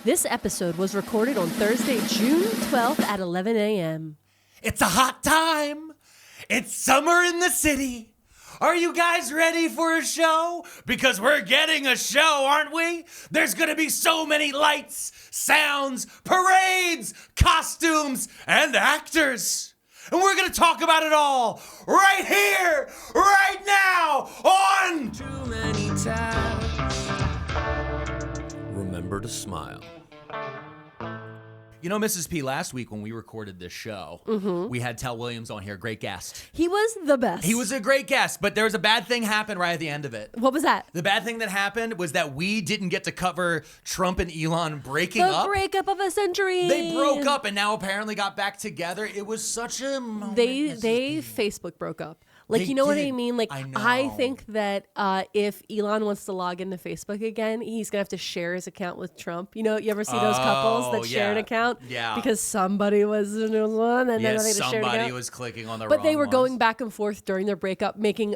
This episode was recorded on Thursday, June 12th at 11 a.m. It's a hot time. It's summer in the city. Are you guys ready for a show? Because we're getting a show, aren't we? There's gonna be so many lights, sounds, parades, costumes, and actors. And we're gonna talk about it all right here, right now, on Too many times. Remember to smile. You know, Mrs. P, last week when we recorded this show, we had Tell Williams on here, great guest. He was the best. He was a great guest, but there was a bad thing happen right at the end of it. What was that? The bad thing that happened was that we didn't get to cover Trump and Elon breaking up. The breakup of a century. They broke up and now apparently got back together. It was such a moment. They Facebook broke up. Like, They you know what I did. mean? Like, I know. I think that if Elon wants to log into Facebook again, he's going to have to share his account with Trump. You know, you ever see those couples that share an account? Yeah. Because somebody was in one and then they had to share an somebody account. was clicking on the But wrong they were ones. going back and forth during their breakup, making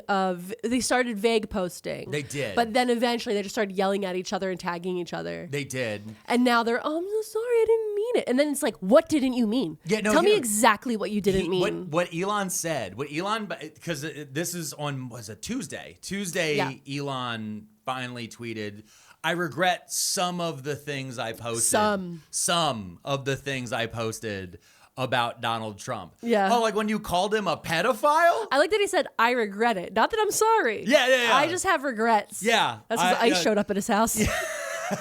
they started vague posting. They did. But then eventually they just started yelling at each other and tagging each other. They did. And now they're, oh, I'm so sorry, I didn't mean it. And then it's like, what didn't you mean? Yeah, no, Tell me here- exactly what you didn't mean. What Elon said, because this is on, was it Tuesday? Tuesday, Yeah. Elon finally tweeted, I regret some of the things I posted. Some of the things I posted about Donald Trump. Yeah. Oh, like when you called him a pedophile? I like that he said, I regret it. Not that I'm sorry. Yeah. I just have regrets. Yeah. That's because ICE showed up at his house.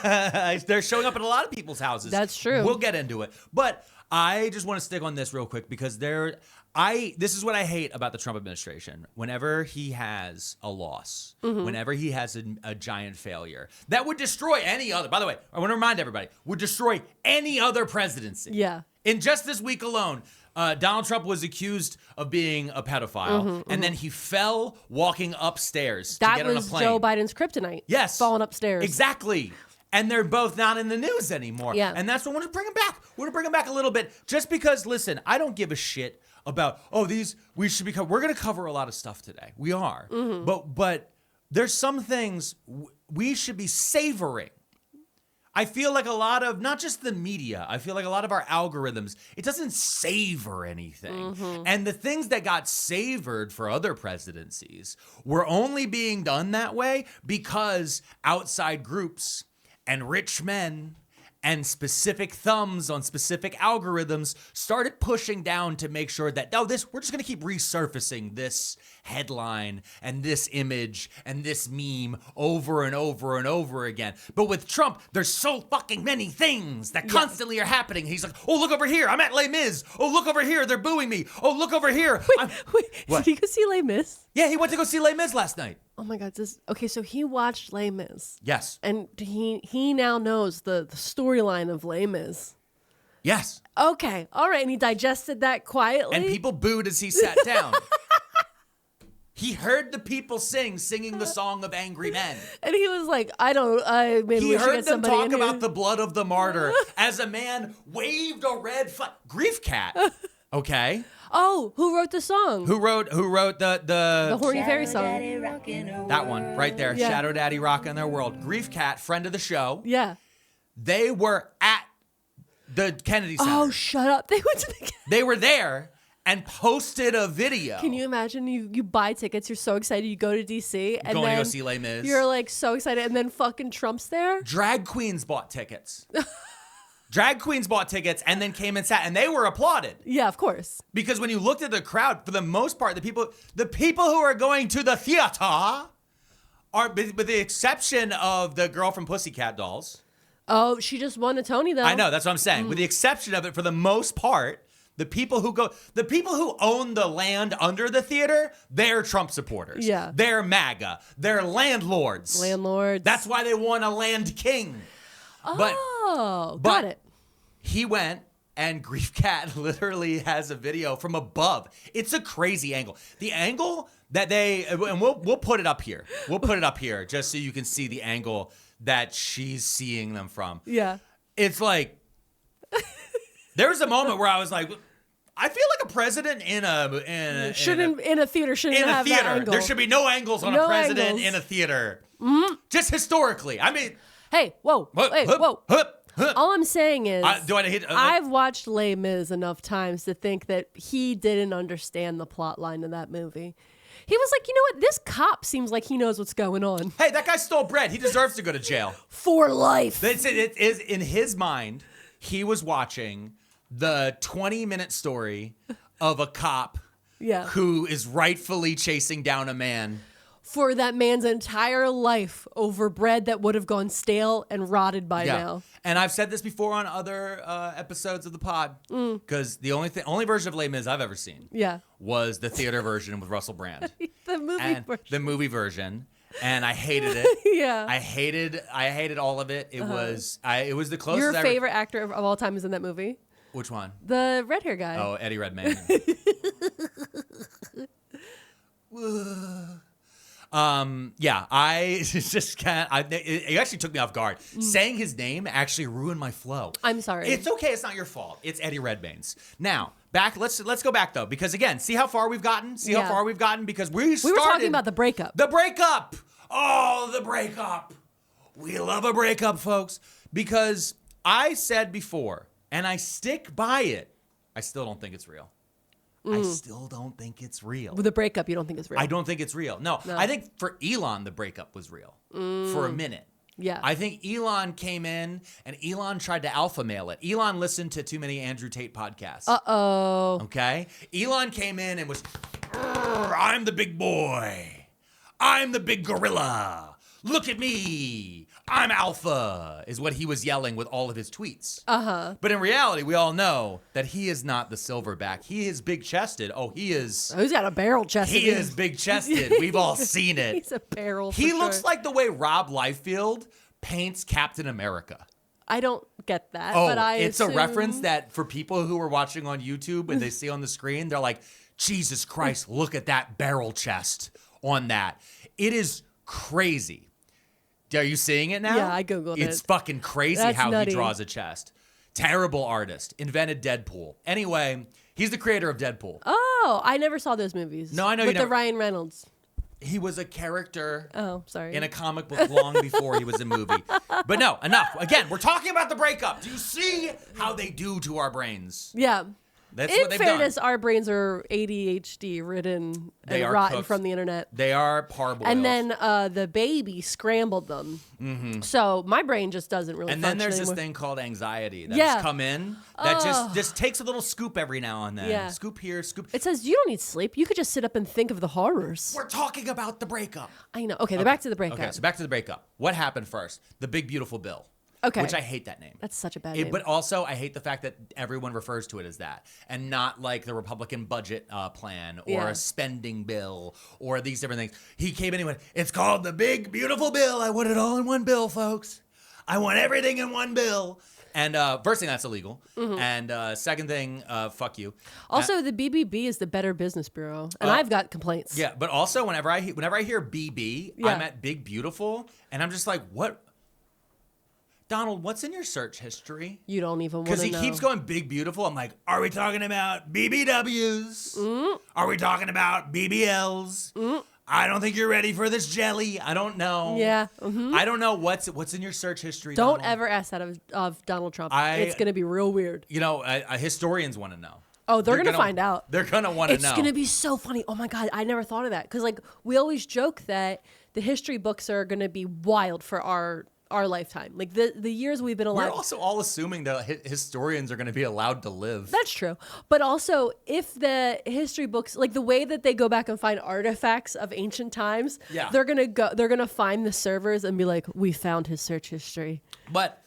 They're showing up at a lot of people's houses. That's true. We'll get into it. But I just want to stick on this real quick because this is what I hate about the Trump administration. Whenever he has a loss, whenever he has a giant failure, that would destroy any other, by the way, I want to remind everybody, would destroy any other presidency. Yeah. In just this week alone, Donald Trump was accused of being a pedophile, and then he fell walking upstairs to That get on a was plane. Joe Biden's kryptonite. Yes. Falling upstairs. Exactly. And they're both not in the news anymore. Yeah. And that's what I want to bring them back. We're going to bring them back a little bit just because, listen, I don't give a shit about, we're going to cover a lot of stuff today. We are. But there's some things we should be savoring. I feel like a lot of, not just the media, I feel like a lot of our algorithms, it doesn't savor anything. And the things that got savored for other presidencies were only being done that way because outside groups and rich men and specific thumbs on specific algorithms started pushing down to make sure that, we're just going to keep resurfacing this headline and this image and this meme over and over and over again. But with Trump, there's so fucking many things that constantly are happening. He's like, oh, look over here, I'm at Les Mis. Oh, look over here, they're booing me. Oh, look over here. Wait, What? did he go see Les Mis? Yeah, he went to go see Les Mis last night. Oh my God. Okay, so he watched Les Mis. Yes. And he now knows the storyline of Les Mis. Yes. Okay, all right, and he digested that quietly. And people booed as he sat down. He heard the people singing the song of angry men. And he was like, maybe He we should heard get them somebody talk in here. about the blood of the martyr as a man waved a red flag. Grief Cat. Okay. Oh, who wrote the song? Who wrote The Horny Fairy song. that one right there? Yeah. Shadow Daddy Rockin' Their World. Grief Cat, friend of the show. Yeah. They were at the Kennedy Center. Oh, shut up. They went to the... They were there and posted a video. Can you imagine you buy tickets, you're so excited, you go to DC, and Going to then go see Les Mis. you're like so excited, and then fucking Trump's there? Drag queens bought tickets. Drag queens bought tickets and then came and sat, and they were applauded. Yeah, of course. Because when you looked at the crowd, for the most part, the people who are going to the theater are, with the exception of the girl from Pussycat Dolls. Oh, she just won a Tony, though. I know, that's what I'm saying. With the exception of it, for the most part, the people who own the land under the theater, they're Trump supporters. Yeah. They're MAGA. They're landlords. Landlords. That's why they want a land king. Oh, But got it. He went, and Grief Cat literally has a video from above. It's a crazy angle. The angle that and we'll put it up here. We'll put it up here just so you can see the angle that she's seeing them from. Yeah. It's like, there was a moment where I was like, I feel like a president in a theater shouldn't have that angle. There should be no angles on No a president angles. in a theater. Just historically. I mean, Hey, whoa. Hey, whoa. All I'm saying is, I've watched Les Mis enough times to think that he didn't understand the plot line of that movie. He was like, you know what? This cop seems like he knows what's going on. Hey, that guy stole bread. He deserves to go to jail. For life. It is in his mind, he was watching the 20-minute story of a cop who is rightfully chasing down a man. For that man's entire life over bread that would have gone stale and rotted by now. And I've said this before on other episodes of the pod, because the only version of Les Mis I've ever seen was the theater version with Russell Brand. The movie version. And I hated it. I hated all of it. It was the closest. Your favorite actor of all time is in that movie? Which one? The red hair guy. Oh, Eddie Redmayne. I just can't. It actually took me off guard. Saying his name actually ruined my flow. I'm sorry. It's okay. It's not your fault. It's Eddie Redmayne's. Now, back. Let's go back though, because again, see how far we've gotten. Because we were talking about the breakup. The breakup. Oh, the breakup. We love a breakup, folks, because I said before, and I stick by it. I still don't think it's real. I still don't think it's real. With the breakup, you don't think it's real? I don't think it's real. No. I think for Elon, the breakup was real for a minute. Yeah. I think Elon came in and Elon tried to alpha male it. Elon listened to too many Andrew Tate podcasts. Uh-oh. Okay? Elon came in and was, I'm the big boy. I'm the big gorilla. Look at me. I'm alpha, is what he was yelling with all of his tweets. Uh-huh. But in reality, we all know that he is not the silverback. He is big-chested. Oh, he is... Oh, he's got a barrel chest. He is big-chested. We've all seen it. He's a barrel He for looks sure. like the way Rob Liefeld paints Captain America. I don't get that, Oh, but it's a reference that for people who are watching on YouTube and they see on the screen, they're like, Jesus Christ, look at that barrel chest on that. It is crazy. Are you seeing it now? Yeah, I Googled it. It's fucking crazy That's how nutty. he draws a chest. Terrible artist. Invented Deadpool. Anyway, he's the creator of Deadpool. Oh, I never saw those movies. No, I know you with the never- Ryan Reynolds. He was a character sorry. in a comic book long before he was a movie. But no, enough. Again, we're talking about the breakup. Do you see how they do to our brains? Yeah. That's In what they've fairness, done. our brains are ADHD ridden They and are rotten cooked. from the internet. They are parboiled. And then the baby scrambled them. Mm-hmm. So my brain just doesn't really And then there's function this anymore. thing called anxiety that's come in that just takes a little scoop every now and then. Yeah. Scoop here, scoop. It says you don't need sleep. You could just sit up and think of the horrors. We're talking about the breakup. I know. Okay, back to the breakup. Okay, so back to the breakup. What happened first? The Big Beautiful Bill. Okay. Which I hate that name. That's such a bad name. But also, I hate the fact that everyone refers to it as that and not like the Republican budget plan or a spending bill or these different things. He came in and went, it's called the Big Beautiful Bill. I want it all in one bill, folks. I want everything in one bill. And first thing, that's illegal. Mm-hmm. And second thing, fuck you. Also, the BBB is the Better Business Bureau, and I've got complaints. Yeah, but also whenever I hear BB, I'm at Big Beautiful, and I'm just like, what? Donald, what's in your search history? You don't even want to know. Because he keeps going Big Beautiful. I'm like, are we talking about BBWs? Mm. Are we talking about BBLs? Mm. I don't think you're ready for this jelly. I don't know. Yeah. Mm-hmm. I don't know what's in your search history. Don't Donald. ever ask that of Donald Trump. It's going to be real weird. You know, historians want to know. Oh, they're going to find out. They're going to want to know. It's going to be so funny. Oh, my God. I never thought of that. Because, like, we always joke that the history books are going to be wild for our lifetime. Like, the years we've been alive. We're also all assuming that historians are going to be allowed to live. That's true. But also, if the history books, like the way that they go back and find artifacts of ancient times, they're going to find the servers and be like, we found his search history. But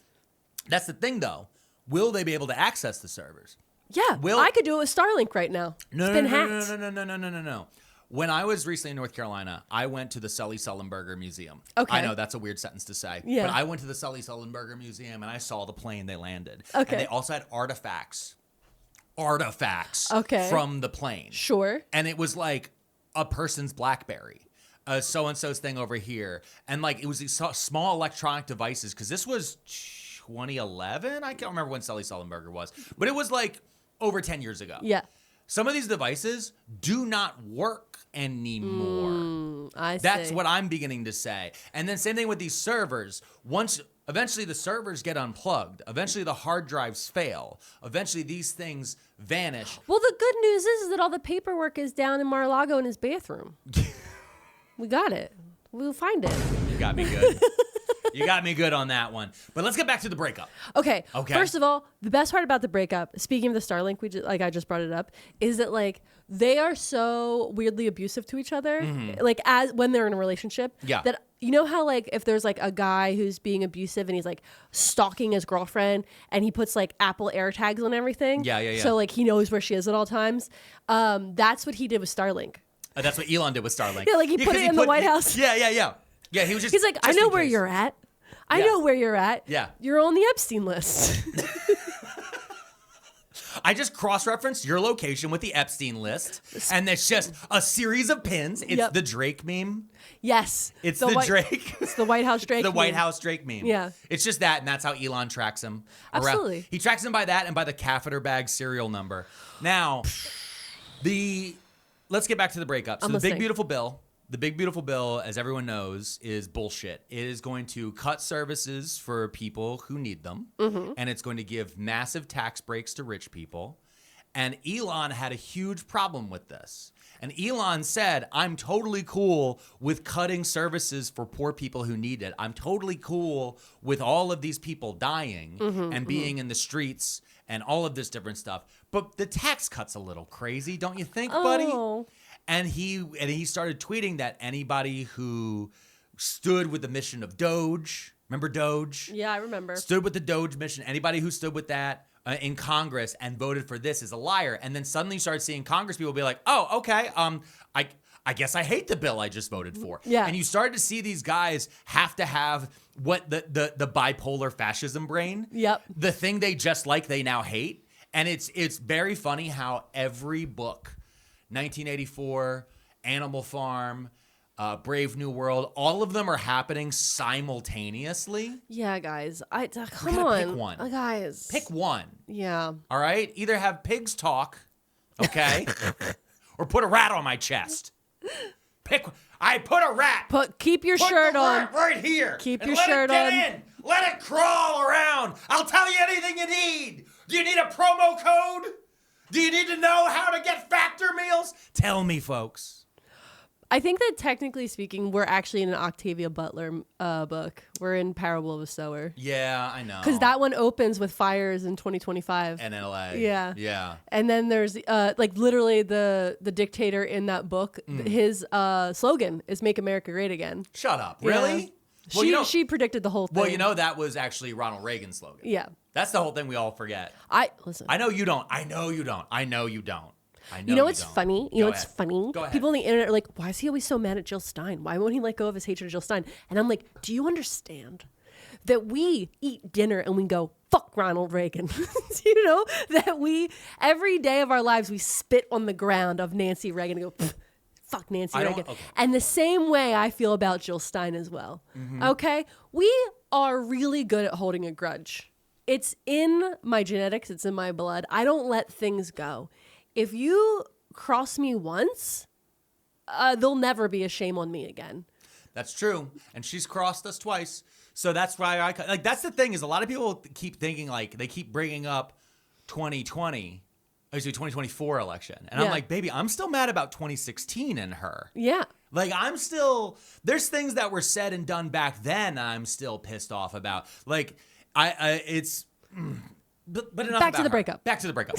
that's the thing, though. Will they be able to access the servers? Yeah. I could do it with Starlink right now. No. Hacked. When I was recently in North Carolina, I went to the Sully Sullenberger Museum. Okay. I know that's a weird sentence to say. Yeah. But I went to the Sully Sullenberger Museum and I saw the plane they landed. Okay. And they also had artifacts from the plane. Sure. And it was like a person's BlackBerry. So-and-so's thing over here. And like it was these small electronic devices because this was 2011? I can't remember when Sully Sullenberger was. But it was like over 10 years ago. Yeah. Some of these devices do not work anymore. I see. That's what I'm beginning to say. And then same thing with these servers. Once Eventually, the servers get unplugged. Eventually, the hard drives fail. Eventually, these things vanish. Well, the good news is that all the paperwork is down in Mar-a-Lago in his bathroom. We got it. We'll find it. You got me good. You got me good on that one. But let's get back to the breakup. Okay. First of all, the best part about the breakup, speaking of the Starlink, I just brought it up, is that like they are so weirdly abusive to each other, like as when they're in a relationship. Yeah. That you know how like if there's like a guy who's being abusive and he's like stalking his girlfriend and he puts like Apple AirTags on everything. Yeah. So like he knows where she is at all times. That's what he did with Starlink. That's what Elon did with Starlink. Yeah, like he put it in the White House. Yeah. Yeah, he was just. He's like, I know where you're at. I know where you're at. Yeah. You're on the Epstein list. I just cross-referenced your location with the Epstein list, and it's just a series of pins. It's the Drake meme. Yes. It's Drake. It's the White House Drake the meme. White House Drake meme. Yeah. It's just that, and that's how Elon tracks him. Absolutely. He tracks him by that and by the catheter bag serial number. Now, let's get back to the breakup. So the big beautiful bill. The big beautiful bill, as everyone knows, is bullshit. It is going to cut services for people who need them, and it's going to give massive tax breaks to rich people. And Elon had a huge problem with this. And Elon said, I'm totally cool with cutting services for poor people who need it. I'm totally cool with all of these people dying and being in the streets and all of this different stuff. But the tax cut's a little crazy, don't you think, buddy? And he started tweeting that anybody who stood with the mission of Doge, remember Doge? Yeah, I remember. Stood with the Doge mission. Anybody who stood with that in Congress and voted for this is a liar. And then suddenly you started seeing Congress people be like, oh, okay, I guess I hate the bill I just voted for. Yeah. And you started to see these guys have to have what the bipolar fascism brain. Yep. The thing they just like, they now hate. And it's very funny how every book, 1984, Animal Farm, Brave New World, all of them are happening simultaneously. Yeah, guys. Come on. Pick one. Guys. Pick one. Yeah. All right? Either have pigs talk, okay? or put a rat on my chest. I put a rat. Keep your shirt on. Right here. Keep your shirt on. Let it get in. Let it crawl around. I'll tell you anything you need. Do you need a promo code? Do you need to know how to get Factor meals? Tell me, folks. I think that technically speaking, we're actually in an Octavia Butler book. We're in Parable of a Sower. Yeah, I know. Because that one opens with fires in 2025. In LA. Yeah. Yeah. And then there's like literally the dictator in that book, his slogan is Make America Great Again. Shut up. Really? Yeah. Well, she predicted the whole thing. Well, that was actually Ronald Reagan's slogan. Yeah. That's the whole thing we all forget. Listen. I know you don't. I know you don't. I know you don't. You know what's funny? Go ahead. Go ahead. People on the internet are like, why is he always so mad at Jill Stein? Why won't he let go of his hatred of Jill Stein? And I'm like, do you understand that we eat dinner and we go, fuck Ronald Reagan? You know, that every day of our lives, we spit on the ground of Nancy Reagan and go, fuck Nancy Reagan. Okay. And the same way I feel about Jill Stein as well. Okay? We are really good at holding a grudge. It's in my genetics. It's in my blood. I don't let things go. If you cross me once, there'll never be a shame on me again. That's true. And she's crossed us twice. So that's why that's the thing is a lot of people keep thinking like they keep bringing up 2024 election. And I'm like, baby, I'm still mad about 2016 and her. Yeah. Like there's things that were said and done back then I'm still pissed off about. Like but enough Back about to the her. breakup. Back to the breakup.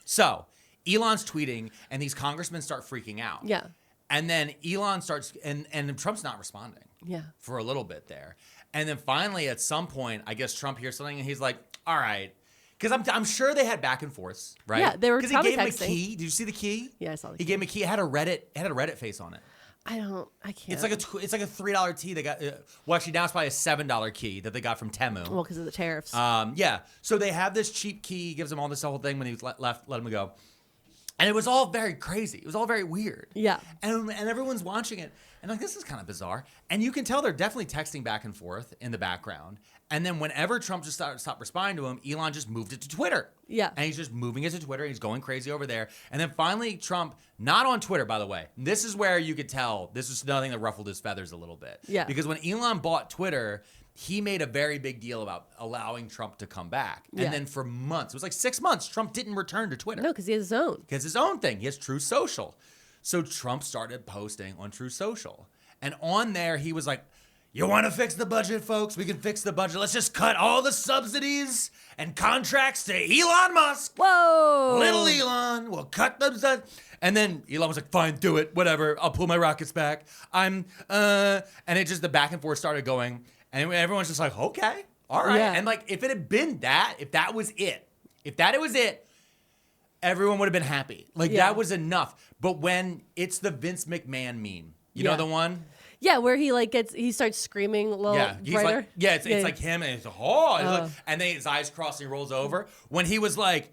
So Elon's tweeting and these congressmen start freaking out. Yeah. And then Elon starts, and Trump's not responding. Yeah. For a little bit there. And then finally at some point, I guess Trump hears something and he's like, all right. Because I'm sure they had back and forths, right? Yeah, they were probably Because he gave texting. him a key. Did you see the key? Yeah, I saw the key. He gave him a key. It had a Reddit face on it. I can't. It's like a $3 key they got. Well, actually now it's probably a $7 key that they got from Temu. Well, because of the tariffs. Yeah. So they have this cheap key, gives them all this whole thing when he let him go. And it was all very crazy. It was all very weird. Yeah. And everyone's watching it. And like, this is kind of bizarre. And you can tell they're definitely texting back and forth in the background. And then whenever Trump just stopped responding to him, Elon just moved it to Twitter. Yeah. And he's just moving it to Twitter. He's going crazy over there. And then finally, Trump, not on Twitter, by the way. This is where you could tell this is another thing that ruffled his feathers a little bit. Yeah. Because when Elon bought Twitter, he made a very big deal about allowing Trump to come back. Yeah. And then for months, it was like 6 months, Trump didn't return to Twitter. No, because he has his own. He has his own thing. He has True Social. So Trump started posting on True Social. And on there, he was like, you want to fix the budget, folks? We can fix the budget. Let's just cut all the subsidies and contracts to Elon Musk. Whoa. Little Elon. We'll cut them. And then Elon was like, fine, do it. Whatever. I'll pull my rockets back. And it just, the back and forth started going. And everyone's just like, okay, all right. Yeah. And like, if it had been that, if that was it, everyone would have been happy. Like, Yeah. that was enough. But when it's the Vince McMahon meme, you know the one? Yeah, where he starts screaming a little He's brighter. like, it's like him, and it's and then his eyes cross and he rolls over. When he was like,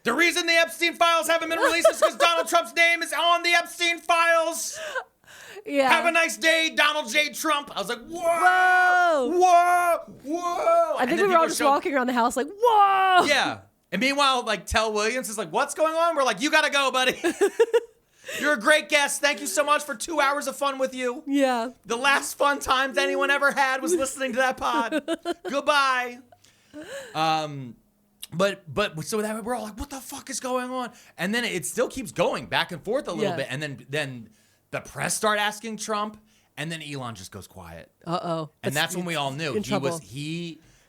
the reason the Epstein files haven't been released is because Donald Trump's name is on the Epstein files. Yeah. Have a nice day, Donald J. Trump. I was like, whoa, whoa. I think we were all just walking around the house like, whoa. Yeah. And meanwhile, like, Tel Williams is like, what's going on? We're like, you gotta go, buddy. You're a great guest. Thank you so much for 2 hours of fun with you. Yeah. The last fun times anyone ever had was listening to that pod. Goodbye. But so that we're all like, what the fuck is going on? And then it still keeps going back and forth a little bit. And then the press start asking Trump, and then Elon just goes quiet. And that's when we all knew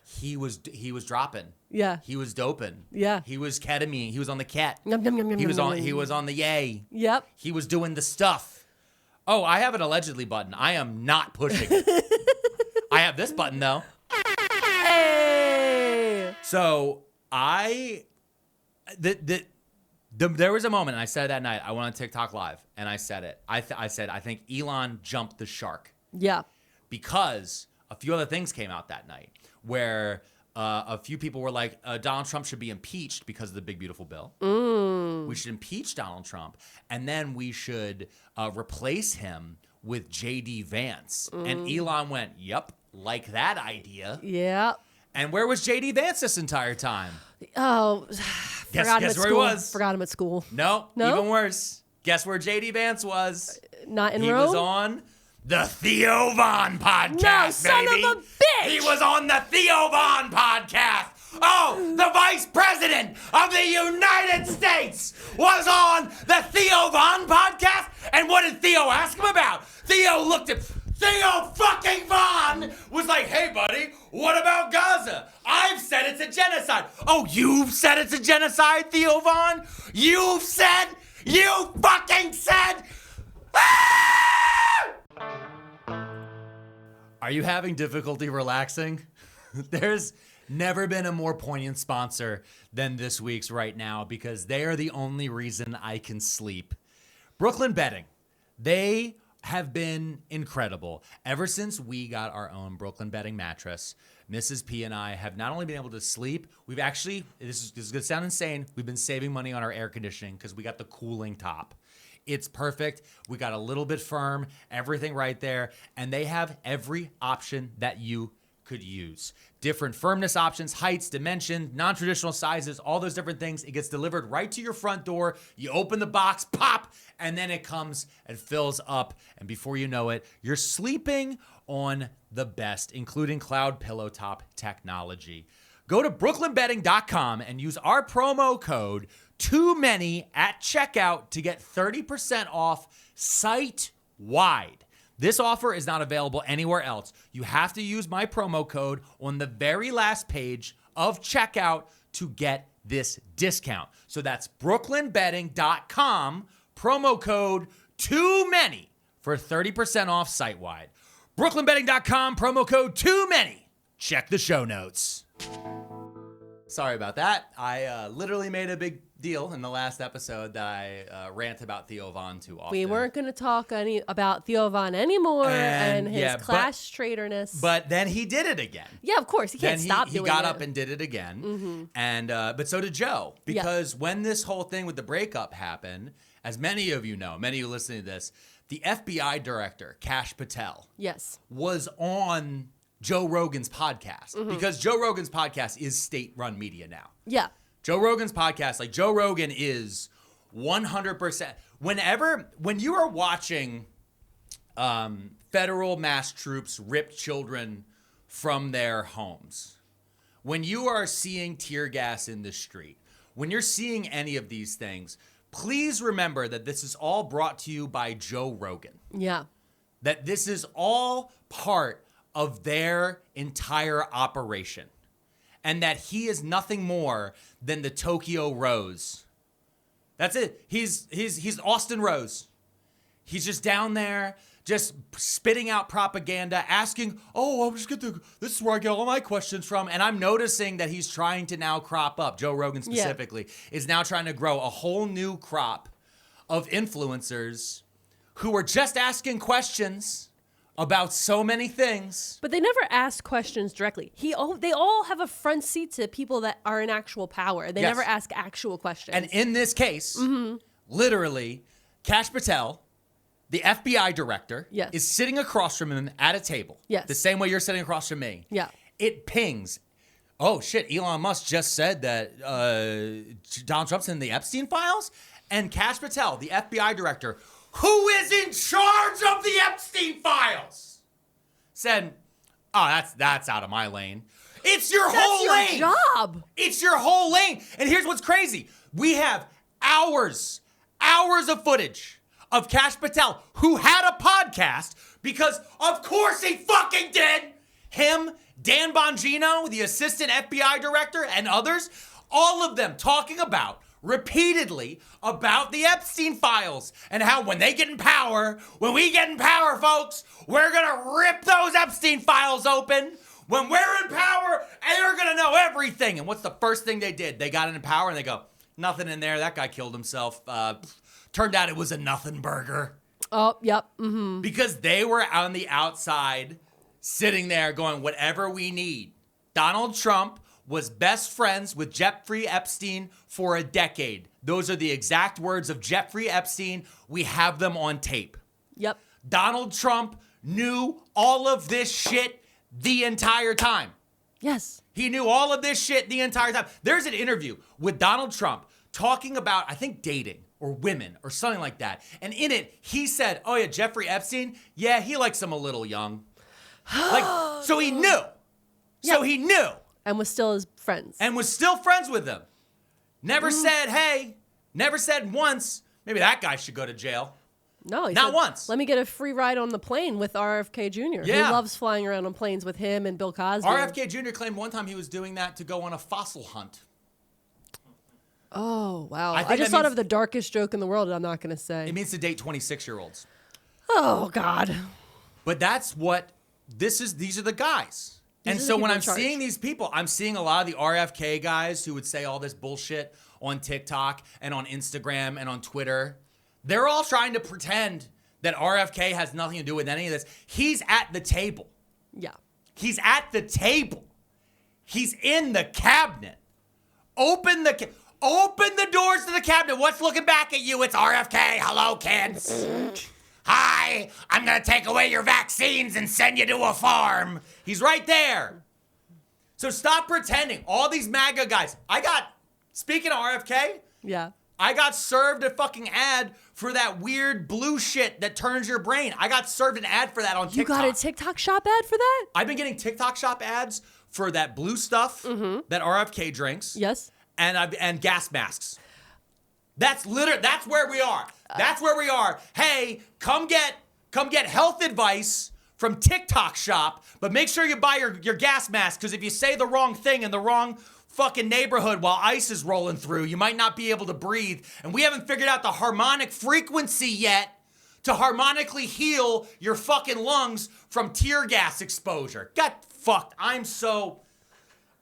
he was dropping. Yeah. He was doping. Yeah. He was ketamine. He was on the ket. Yum, yum, yum, yum, He was yum, on. yum. He was on the yay. Yep. He was doing the stuff. Oh, I have an allegedly button. I am not pushing it. I have this button though. Hey. So there was a moment, and I said that night, I went on TikTok Live, and I said it. I said, I think Elon jumped the shark. Yeah. Because a few other things came out that night where a few people were like, Donald Trump should be impeached because of the big, beautiful bill. We should impeach Donald Trump, and then we should replace him with J.D. Vance. And Elon went, yep, like that idea. Yeah. And where was J.D. Vance this entire time? Oh, Guess forgot him at where school. he was. Forgot him at school. No, No? even worse. Guess where J.D. Vance was? Not in He Rome. was on the Theo Von podcast, No, son baby. of a bitch! He was on the Theo Von podcast. Oh, the Vice President of the United States was on the Theo Von podcast. And what did Theo ask him about? Theo fucking Von was like, hey, buddy, what about Gaza? I've said it's a genocide. Oh, you've said it's a genocide, Theo Von? You fucking said. Ah! Are you having difficulty relaxing? There's never been a more poignant sponsor than this week's right now because they are the only reason I can sleep. Brooklyn Bedding. They have been incredible. Ever since we got our own Brooklyn Bedding mattress, Mrs. P and I have not only been able to sleep, we've actually, this is going to sound insane, we've been saving money on our air conditioning because we got the cooling top. It's perfect. We got a little bit firm, everything right there. And they have every option that you could use. Different firmness options, heights, dimension, non-traditional sizes, all those different things. It gets delivered right to your front door. You open the box, pop, and then it comes and fills up. And before you know it, you're sleeping on the best, including cloud pillow top technology. Go to brooklynbedding.com and use our promo code Too Many at checkout to get 30% off site-wide. This offer is not available anywhere else. You have to use my promo code on the very last page of checkout to get this discount. So that's brooklynbedding.com, promo code Too Many for 30% off site-wide. brooklynbedding.com, promo code Too Many. Check the show notes. Sorry about that. I literally made a big deal in the last episode that I rant about Theo Von too often. We weren't going to talk about Theo Von anymore and his class traiterness. But then he did it again. Yeah, of course. He can't stop doing it. He got up and did it again. Mm-hmm. And but so did Joe. Because when this whole thing with the breakup happened, as many of you know, many of you listening to this, the FBI director, Kash Patel, was on Joe Rogan's podcast. Because Joe Rogan's podcast is state-run media now. Yeah. Joe Rogan's podcast, like Joe Rogan is 100%. When you are watching federal mass troops rip children from their homes, when you are seeing tear gas in the street, when you're seeing any of these things, please remember that this is all brought to you by Joe Rogan. Yeah. That this is all part of their entire operation. And that he is nothing more than the Tokyo Rose. That's it. He's Austin Rose. He's just down there, just spitting out propaganda, asking, this is where I get all my questions from. And I'm noticing that he's trying to now crop up, Joe Rogan specifically, is now trying to grow a whole new crop of influencers who are just asking questions about so many things. But they never ask questions directly. They all have a front seat to people that are in actual power. They never ask actual questions. And in this case, literally, Kash Patel, the FBI director, is sitting across from him at a table. Yes. The same way you're sitting across from me. Yeah. It pings. Oh, shit, Elon Musk just said that Donald Trump's in the Epstein files. And Kash Patel, the FBI director, who is in charge of the Epstein files, said, that's out of my lane. It's your whole lane. That's your job. It's your whole lane. And here's what's crazy. We have hours of footage of Kash Patel, who had a podcast, because of course he fucking did. Him, Dan Bongino, the assistant FBI director, and others, all of them talking repeatedly about the Epstein files and how when we get in power, folks, we're gonna rip those Epstein files open. When we're in power, they're gonna know everything. And what's the first thing they did? They got in power and they go, nothing in there. That guy killed himself. Turned out it was a nothing burger. Oh, yep. Mm-hmm. Because they were on the outside sitting there going, whatever we need. Donald Trump was best friends with Jeffrey Epstein for a decade. Those are the exact words of Jeffrey Epstein. We have them on tape. Yep. Donald Trump knew all of this shit the entire time. Yes. He knew all of this shit the entire time. There's an interview with Donald Trump talking about, I think, dating or women or something like that. And in it, he said, oh yeah, Jeffrey Epstein, yeah, he likes him a little young. So he knew. Yeah. So he knew. And was still his friends. And was still friends with them. Never said, hey, never said once, maybe that guy should go to jail. No, he Not said, once. Let me get a free ride on the plane with RFK Jr. Yeah. He loves flying around on planes with him and Bill Cosby. RFK Jr. claimed one time he was doing that to go on a fossil hunt. Oh, wow. I I think just that thought means- of the darkest joke in the world I'm not going to say. It means to date 26-year-olds. Oh, God. But that's what these are the guys. And are the so when people in I'm charge. seeing these people, I'm seeing a lot of the RFK guys who would say all this bullshit on TikTok and on Instagram and on Twitter. They're all trying to pretend that RFK has nothing to do with any of this. He's at the table. Yeah. He's at the table. He's in the cabinet. Open the doors to the cabinet. What's looking back at you? It's RFK. Hello, kids. Hi, I'm going to take away your vaccines and send you to a farm. He's right there. So stop pretending. All these MAGA guys. Speaking of RFK, Yeah. I got served a fucking ad for that weird blue shit that turns your brain. I got served an ad for that on You TikTok. got a TikTok shop ad for that? I've been getting TikTok shop ads for that blue stuff that RFK drinks. Yes. And gas masks. That's where we are. That's where we are. Hey, come get health advice from TikTok shop, but make sure you buy your gas mask, because if you say the wrong thing in the wrong fucking neighborhood while ice is rolling through, you might not be able to breathe. And we haven't figured out the harmonic frequency yet to harmonically heal your fucking lungs from tear gas exposure. Got fucked. I'm so...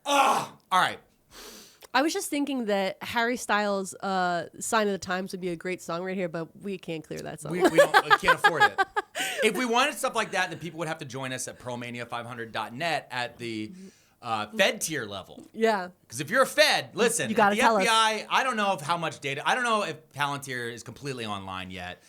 All right. I was just thinking that Harry Styles' Sign of the Times would be a great song right here, but we can't clear that song. We can't afford it. If we wanted stuff like that, then people would have to join us at pearlmania500.net at the Fed tier level. Yeah. Because if you're a Fed, listen, You gotta the tell us. FBI, I don't know how much data. I don't know if Palantir is completely online yet.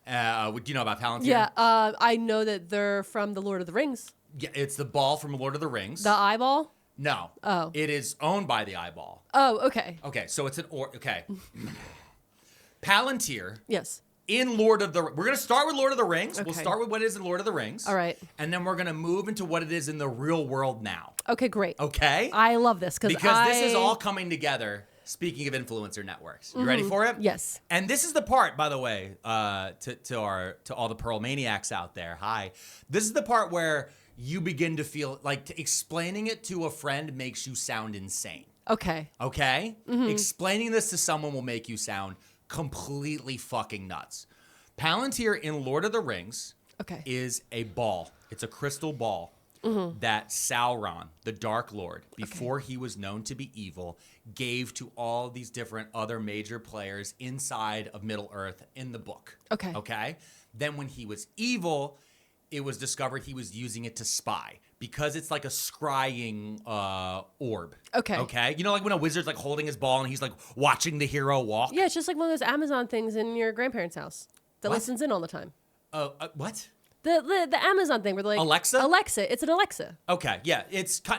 Do you know about Palantir? Yeah. I know that they're from the Lord of the Rings. Yeah, it's the ball from Lord of the Rings. The eyeball? No. Oh. It is owned by the eyeball. Oh, okay. Okay, so it's okay. Palantir Yes. in Lord of the... We're going to start with Lord of the Rings. Okay. We'll start with what it is in Lord of the Rings. All right. And then we're going to move into what it is in the real world now. Okay, great. Okay? I love this because this is all coming together. Speaking of influencer networks, you ready for it? Yes. And this is the part, by the way, to all the Pearl maniacs out there. Hi. This is the part where you begin to feel like explaining it to a friend makes you sound insane. Okay. Okay? Explaining this to someone will make you sound completely fucking nuts. Palantir in Lord of the Rings is a ball. It's a crystal ball that Sauron, the Dark Lord, before he was known to be evil, gave to all these different other major players inside of Middle-earth in the book. Okay. Okay? Then when he was evil, it was discovered he was using it to spy because it's like a scrying orb. Okay. Okay? You know, like when a wizard's like holding his ball and he's like watching the hero walk? Yeah, it's just like one of those Amazon things in your grandparents' house that What? listens in all the time. What? The Amazon thing where they're like Alexa? Alexa, it's an Alexa. Okay, yeah,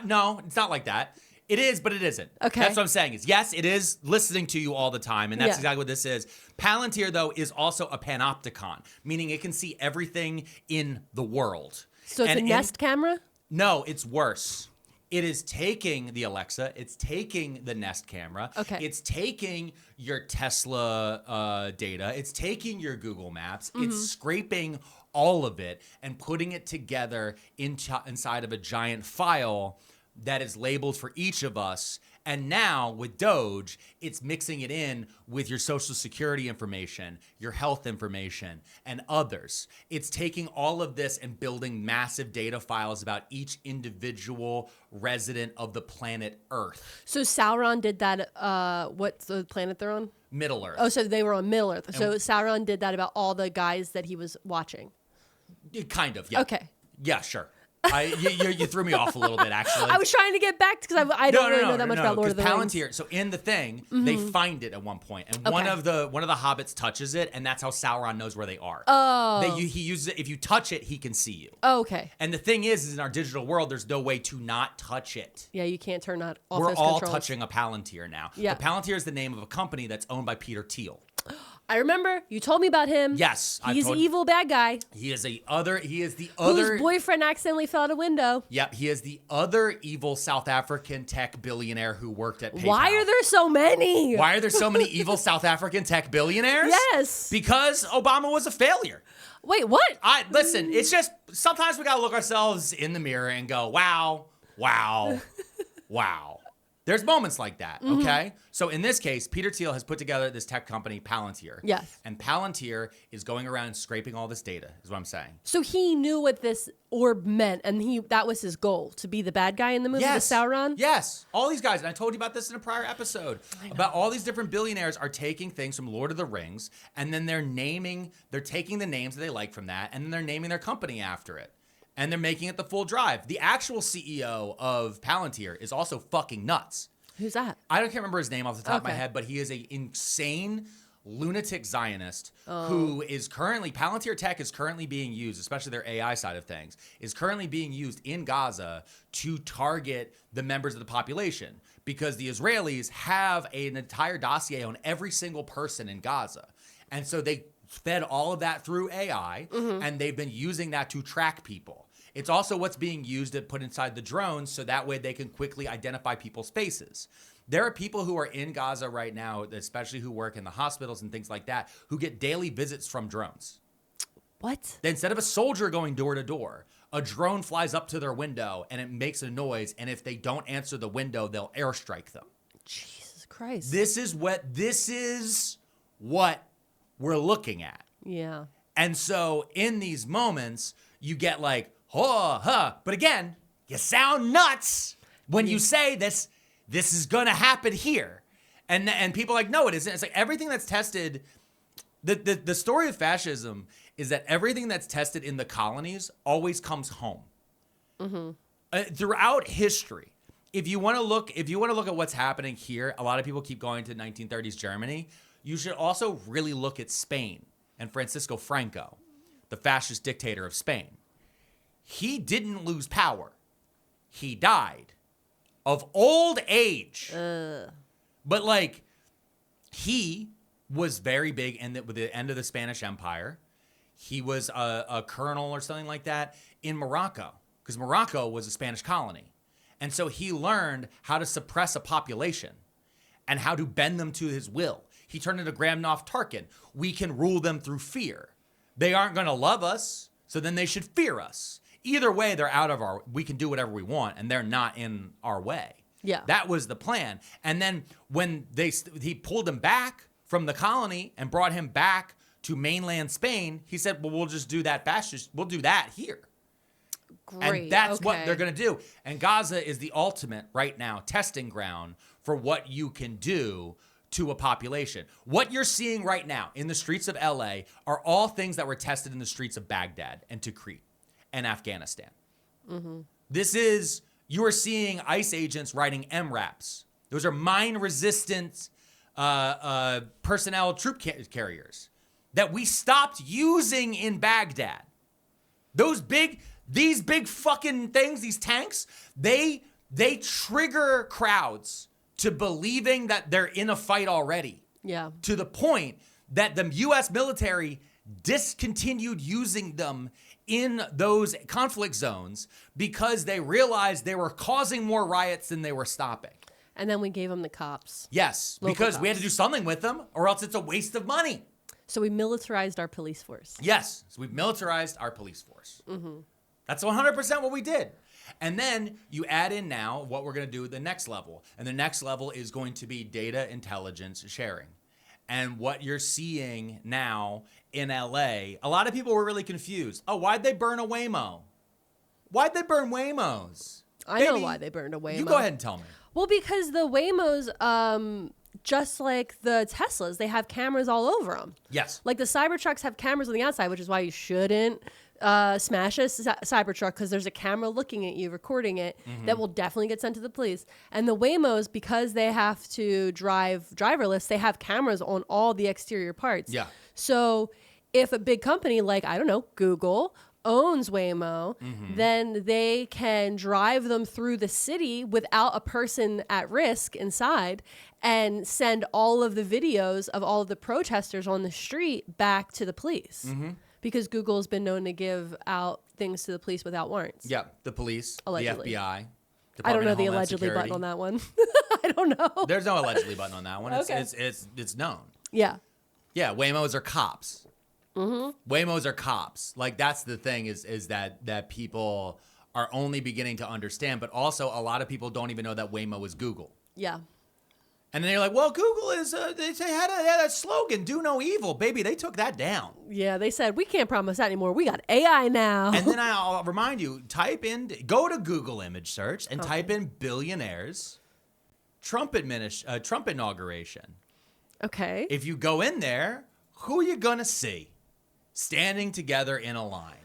no, it's not like that. It is, but it isn't. Okay. That's what I'm saying is, yes, it is listening to you all the time, and that's Yeah. exactly what this is. Palantir, though, is also a panopticon, meaning it can see everything in the world. So it's a Nest camera? No, it's worse. It is taking the Alexa, it's taking the Nest camera, Okay. it's taking your Tesla data, it's taking your Google Maps, it's scraping all of it and putting it together inside of a giant file that is labeled for each of us. And now with Doge, it's mixing it in with your social security information, your health information, and others. It's taking all of this and building massive data files about each individual resident of the planet Earth. So Sauron did that, what's the planet they're on? Middle Earth. Oh, so they were on Middle Earth. So Sauron did that about all the guys that he was watching. Kind of, yeah. Okay. Yeah, sure. You threw me off a little bit, actually. I was trying to get back because I don't really know that much about Lord of the Rings. Palantir, so in the thing, they find it at one point, and one of the hobbits touches it, and that's how Sauron knows where they are. Oh. He uses it. If you touch it, he can see you. Oh, okay. And the thing is in our digital world, there's no way to not touch it. Yeah, you can't turn that off. We're those all controls. touching a Palantir now. Yeah. The Palantir is the name of a company that's owned by Peter Thiel. I remember you told me about him. Yes, he's an evil bad guy. He is the other. Whose boyfriend accidentally fell out a window. Yep, he is the other evil South African tech billionaire who worked at PayPal. Why are there so many? Why are there so many evil South African tech billionaires? Yes. Because Obama was a failure. Wait, what? Listen, it's just sometimes we gotta look ourselves in the mirror and go, wow, wow, wow. There's moments like that, okay? So in this case, Peter Thiel has put together this tech company, Palantir. Yes. And Palantir is going around scraping all this data, is what I'm saying. So he knew what this orb meant, and that was his goal, to be the bad guy in the movie, the Sauron? Yes. All these guys, and I told you about this in a prior episode, about all these different billionaires are taking things from Lord of the Rings, and then they're taking the names that they like from that, and then they're naming their company after it. And they're making it the full drive. The actual CEO of Palantir is also fucking nuts. Who's that? I can't remember his name off the top of my head, but he is an insane lunatic Zionist who is currently, Palantir Tech is currently being used, especially their AI side of things, is currently being used in Gaza to target the members of the population because the Israelis have an entire dossier on every single person in Gaza. And so they fed all of that through AI, and they've been using that to track people. It's also what's being used to put inside the drones so that way they can quickly identify people's faces. There are people who are in Gaza right now, especially who work in the hospitals and things like that, who get daily visits from drones. What? Instead of a soldier going door to door, a drone flies up to their window and it makes a noise, and if they don't answer the window, they'll airstrike them. Jesus Christ. This is what we're looking at. Yeah. And so in these moments, you get like, but again, you sound nuts when you say this is gonna happen here. And people are like, no, it isn't. It's like everything that's tested, the story of fascism is that everything that's tested in the colonies always comes home. Throughout history, if you want to look at what's happening here, a lot of people keep going to 1930s Germany. You should also really look at Spain and Francisco Franco, the fascist dictator of Spain. He didn't lose power. He died of old age. But like, he was very big with the end of the Spanish Empire. He was a colonel or something like that in Morocco, because Morocco was a Spanish colony. And so he learned how to suppress a population and how to bend them to his will. He turned into Grand Moff Tarkin. We can rule them through fear. They aren't going to love us, so then they should fear us. Either way, they're out of we can do whatever we want, and they're not in our way. Yeah. That was the plan. And then when he pulled him back from the colony and brought him back to mainland Spain, he said, well, we'll just do that fascist. We'll do that here. Great. And that's what they're going to do. And Gaza is the ultimate right now testing ground for what you can do to a population. What you're seeing right now in the streets of LA are all things that were tested in the streets of Baghdad and Tikrit and Afghanistan. Mm-hmm. You are seeing ICE agents writing MRAPs. Those are mine-resistant personnel troop carriers that we stopped using in Baghdad. These big fucking things, these tanks, they trigger crowds to believing that they're in a fight already. Yeah. To the point that the U.S. military discontinued using them in those conflict zones because they realized they were causing more riots than they were stopping. And then we gave them the cops. Yes, Local because cops. we had to do something with them, or else it's a waste of money. So we militarized our police force. Yes, so we've militarized our police force. Mm-hmm. That's 100% what we did. And then you add in now what we're going to do at the next level. And the next level is going to be data intelligence sharing. And what you're seeing now in LA, a lot of people were really confused. Oh, why'd they burn a Waymo? Why'd they burn Waymos? I know why they burned a Waymo. You go ahead and tell me. Well, because the Waymos, just like the Teslas, they have cameras all over them. Yes. Like the Cybertrucks have cameras on the outside, which is why you shouldn't smash a Cybertruck, because there's a camera looking at you, recording it, that will definitely get sent to the police. And the Waymos, because they have to drive driverless, they have cameras on all the exterior parts. Yeah. So if a big company like, I don't know, Google owns Waymo, then they can drive them through the city without a person at risk inside and send all of the videos of all of the protesters on the street back to the police. Because Google has been known to give out things to the police without warrants. Yeah, the police, Allegedly. the FBI. I don't Department know of the Homeland allegedly Security. button on that one. I don't know. There's no allegedly button on that one. Okay. It's known. Yeah. Yeah, Waymos are cops. Waymos are cops. Like, that's the thing is that people are only beginning to understand, but also a lot of people don't even know that Waymo is Google. Yeah. And then they're like, well, Google is, they had that slogan, do no evil. Baby, they took that down. Yeah, they said, we can't promise that anymore. We got AI now. And then I'll remind you, go to Google image search and type in billionaires, Trump inauguration. Okay. If you go in there, who are you going to see standing together in a line?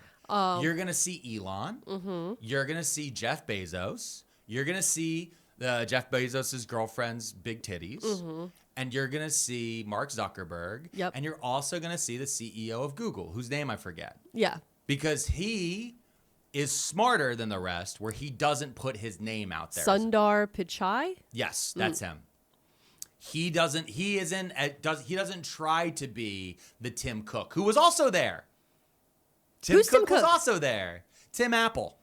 You're going to see Elon. You're going to see Jeff Bezos. You're going to see Jeff Bezos' girlfriend's big titties. And you're going to see Mark Zuckerberg. Yep. And you're also going to see the CEO of Google, whose name I forget. Yeah. Because he is smarter than the rest, where he doesn't put his name out there. Sundar Pichai? Yes, that's him. He doesn't try to be the Tim Cook, who was also there. Who's Tim Cook was Cook? also there. Tim Apple,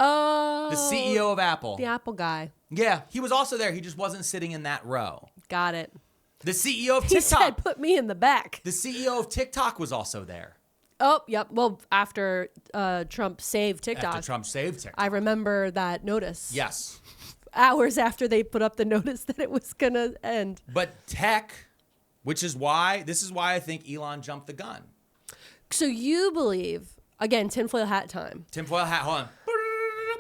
Oh. the CEO of Apple. The Apple guy. Yeah, he was also there. He just wasn't sitting in that row. Got it. The CEO of He TikTok. said, put me in the back. The CEO of TikTok was also there. Oh, yep. Well, after Trump saved TikTok. After Trump saved TikTok. I remember that notice. Yes. Hours after they put up the notice that it was going to end. But tech, this is why I think Elon jumped the gun. So you believe, again, tinfoil hat time. Tinfoil hat, hold on.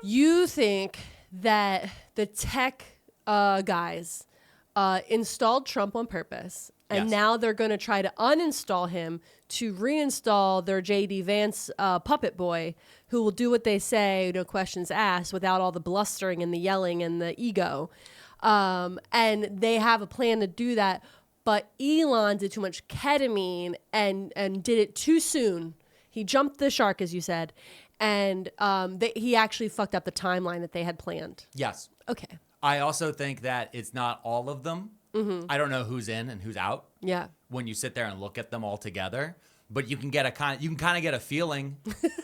You think that the tech guys installed Trump on purpose, and Yes. now they're going to try to uninstall him to reinstall their J.D. Vance puppet boy, who will do what they say, no questions asked, without all the blustering and the yelling and the ego. And they have a plan to do that, but Elon did too much ketamine and did it too soon. He jumped the shark, as you said, and he actually fucked up the timeline that they had planned. Yes. Okay. I also think that it's not all of them. I don't know who's in and who's out. Yeah. When you sit there and look at them all together, but you can kind of get a feeling.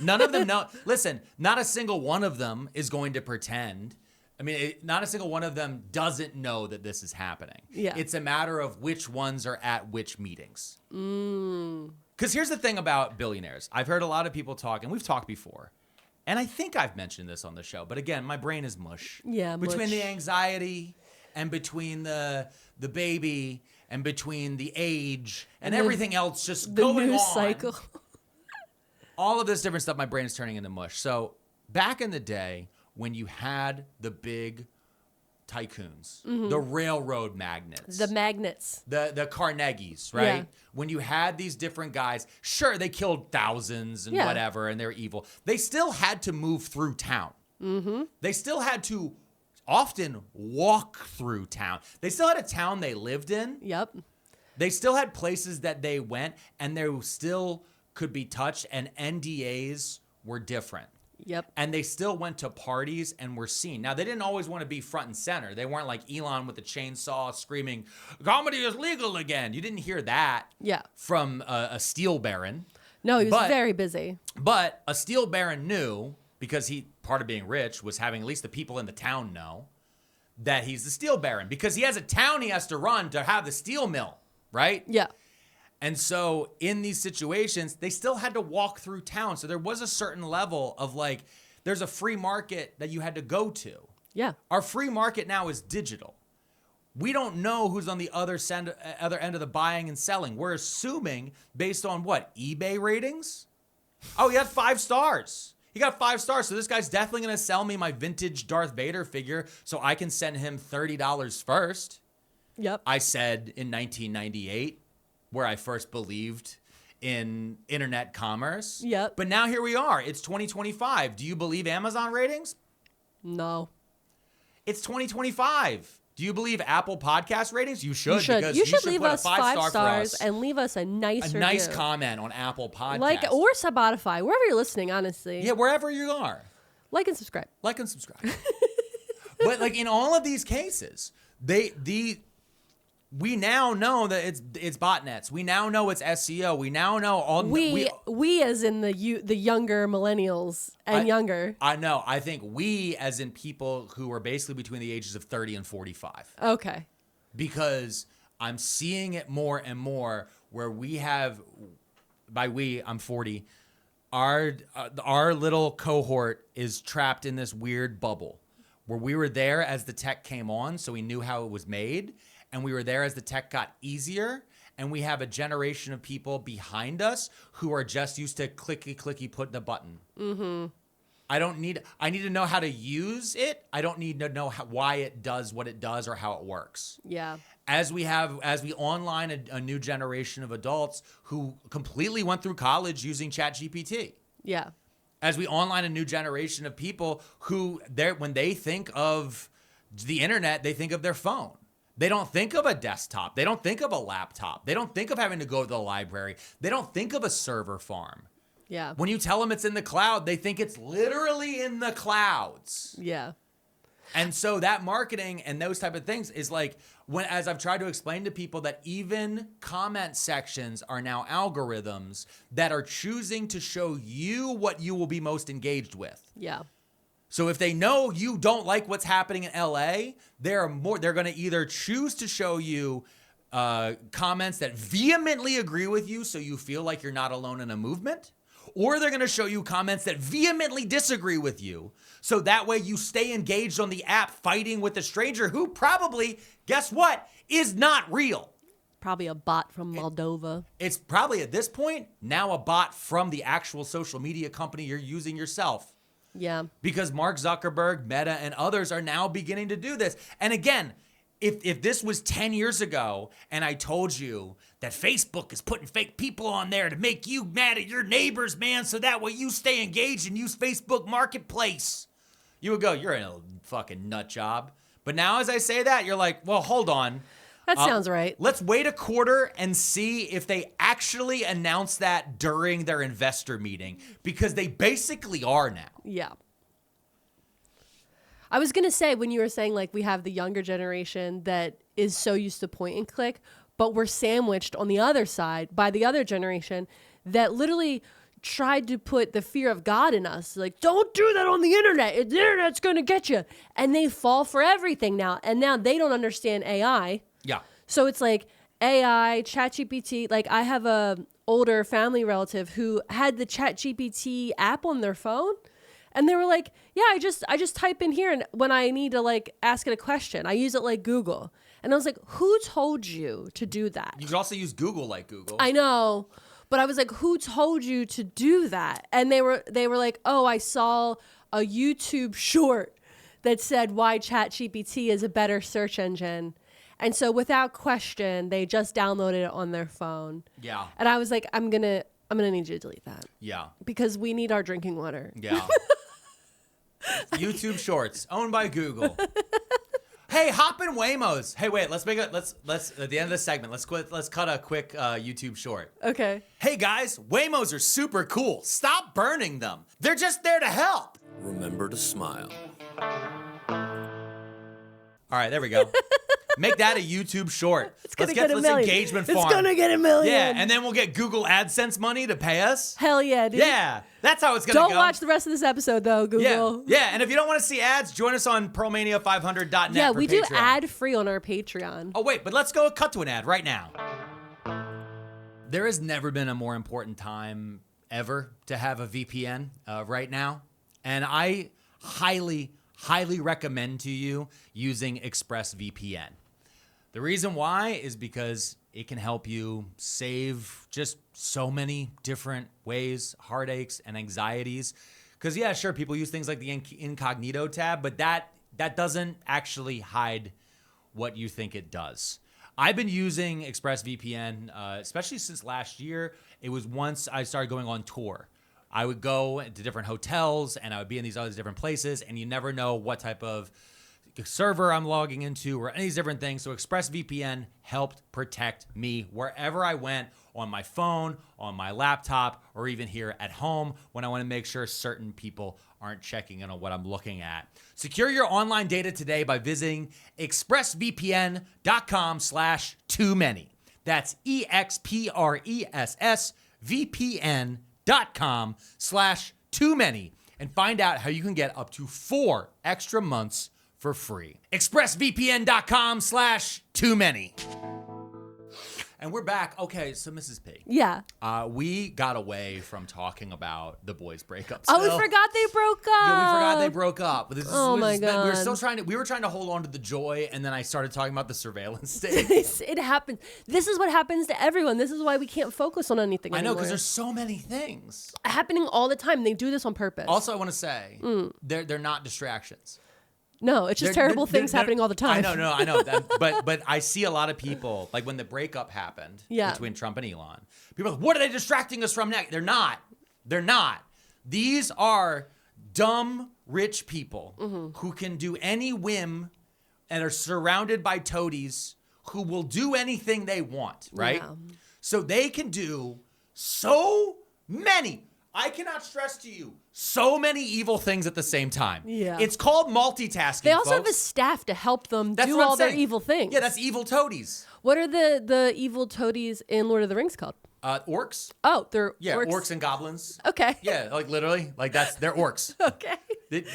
None of them know. Listen, not a single one of them is going to pretend. I mean, not a single one of them doesn't know that this is happening. Yeah. It's a matter of which ones are at which meetings. Because here's the thing about billionaires. I've heard a lot of people talk, and we've talked before, and I think I've mentioned this on the show, but again, my brain is mush. Yeah, Between mush. the anxiety and between the baby and between the age and everything else just The going news on. cycle. All of this different stuff, my brain is turning into mush. So back in the day when you had the big tycoons, the railroad magnates, The magnets. the Carnegies, right? Yeah. When you had these different guys, sure, they killed thousands and Yeah. whatever, and they're evil. They still had to move through town. They still had to often walk through town. They still had a town they lived in. Yep. They still had places that they went, and they still could be touched, and NDAs were different. Yep. And they still went to parties and were seen. Now, they didn't always want to be front and center. They weren't like Elon with the chainsaw screaming, comedy is legal again. You didn't hear that Yeah. from a steel baron. No, he was But- very busy. But a steel baron knew, because part of being rich was having at least the people in the town know that he's the steel baron. Because he has a town he has to run to have the steel mill, right? Yeah. And so in these situations, they still had to walk through town. So there was a certain level of like, there's a free market that you had to go to. Yeah. Our free market now is digital. We don't know who's on the other end of the buying and selling. We're assuming based on what? eBay ratings? Oh, he got 5 stars. He got 5 stars. So this guy's definitely going to sell me my vintage Darth Vader figure so I can send him $30 first. Yep. I said in 1998, where I first believed in internet commerce. Yep. But now here we are. It's 2025. Do you believe Amazon ratings? No. It's 2025. Do you believe Apple podcast ratings? You should. You should. Because You should leave put a us 5 5-star stars for us. and leave us a nice A nice review. comment on Apple Podcasts. Like, or Spotify, wherever you're listening, honestly. yeah, wherever you are. Like and subscribe. Like and subscribe. But like in all of these cases, we now know that it's botnets. We now know it's SEO. We now know all We as in the younger millennials and younger. I know. I think we as in people who are basically between the ages of 30 and 45. Okay. Because I'm seeing it more and more where we have, by we, I'm 40, our little cohort is trapped in this weird bubble where we were there as the tech came on, so we knew how it was made. And we were there as the tech got easier. And we have a generation of people behind us who are just used to clicky, put the button. Mm-hmm. I need to know how to use it. I don't need to know why it does what it does or how it works. Yeah. As we online a new generation of adults who completely went through college using ChatGPT. Yeah. As we online a new generation of people who when they think of the internet, they think of their phone. They don't think of a desktop. They don't think of a laptop. They don't think of having to go to the library. They don't think of a server farm. Yeah. When you tell them it's in the cloud, they think it's literally in the clouds. Yeah. And so that marketing and those type of things is like as I've tried to explain to people that even comment sections are now algorithms that are choosing to show you what you will be most engaged with. Yeah. So if they know you don't like what's happening in LA, they're going to either choose to show you comments that vehemently agree with you so you feel like you're not alone in a movement, or they're going to show you comments that vehemently disagree with you so that way you stay engaged on the app fighting with a stranger who probably, guess what, is not real. Probably a bot from Moldova. It's probably at this point now a bot from the actual social media company you're using yourself. Yeah. Because Mark Zuckerberg, Meta, and others are now beginning to do this. And again, if this was 10 years ago and I told you that Facebook is putting fake people on there to make you mad at your neighbors, man, so that way you stay engaged and use Facebook Marketplace, you would go, you're in a fucking nut job. But now as I say that, you're like, well, hold on. That sounds right. Let's wait a quarter and see if they actually announce that during their investor meeting, because they basically are now. Yeah. I was going to say, when you were saying like we have the younger generation that is so used to point and click, but we're sandwiched on the other side by the other generation that literally tried to put the fear of God in us. Like, don't do that on the internet. The internet's going to get you. And they fall for everything now. And now they don't understand AI. Yeah. So it's like AI, ChatGPT. Like, I have a older family relative who had the ChatGPT app on their phone. And they were like, yeah, I just type in here, and when I need to like ask it a question, I use it like Google. And I was like, who told you to do that? You could also use Google like Google. I know, but I was like, who told you to do that? And they were like, oh, I saw a YouTube short that said why ChatGPT is a better search engine. And so without question, they just downloaded it on their phone. Yeah. And I was like, I'm gonna need you to delete that. Yeah. Because we need our drinking water. Yeah. YouTube Shorts, owned by Google. Hey, hop in Waymos. Hey, wait, let's at the end of this segment, let's cut a quick YouTube short. Okay. Hey guys, Waymos are super cool. Stop burning them. They're just there to help. Remember to smile. All right, there we go. Make that a YouTube short. Let's get a million. Engagement farm. It's gonna get a million. Yeah, and then we'll get Google AdSense money to pay us. Hell yeah, dude. Yeah, that's how it's gonna go. Don't watch the rest of this episode though, Google. Yeah, and if you don't want to see ads, join us on Pearlmania500.net. Yeah, for we Patreon. do ad free on our Patreon. Oh wait, but let's go cut to an ad right now. There has never been a more important time ever to have a VPN right now, and I highly recommend to you using ExpressVPN. The reason why is because it can help you save just so many different ways, heartaches and anxieties. Because yeah, sure, people use things like the incognito tab, but that doesn't actually hide what you think it does. I've been using ExpressVPN, especially since last year. It was once I started going on tour. I would go to different hotels and I would be in these other different places, and you never know what type of server I'm logging into or any of these different things. So ExpressVPN helped protect me wherever I went, on my phone, on my laptop, or even here at home when I want to make sure certain people aren't checking in on what I'm looking at. Secure your online data today by visiting expressvpn.com/too-many. That's expressvpn.com/too-many, and find out how you can get up to 4 extra months for free. expressvpn.com/too-many. And we're back. Okay, so Mrs. P. Yeah. We got away from talking about the boys' breakups. Oh, we forgot they broke up. Yeah, we forgot they broke up. My God. We were trying to hold on to the joy, and then I started talking about the surveillance state. It happens. This is what happens to everyone. This is why we can't focus on anything I know, anymore. because there's so many things happening all the time. They do this on purpose. Also, I want to say, they're not distractions. No, it's just terrible things happening all the time. I know. But I see a lot of people, like when the breakup happened between Trump and Elon, people are like, what are they distracting us from next? They're not. These are dumb, rich people who can do any whim and are surrounded by toadies who will do anything they want, right? Yeah. So they can do so many, I cannot stress to you, so many evil things at the same time. Yeah. It's called multitasking, They also have a folks. staff to help them That's do what I'm all their saying. evil things. Yeah, that's evil toadies. What are the evil toadies in Lord of the Rings called? Orcs? Oh, they're Yeah, orcs. orcs and goblins. Okay. Yeah, like literally, like they're orcs. Okay.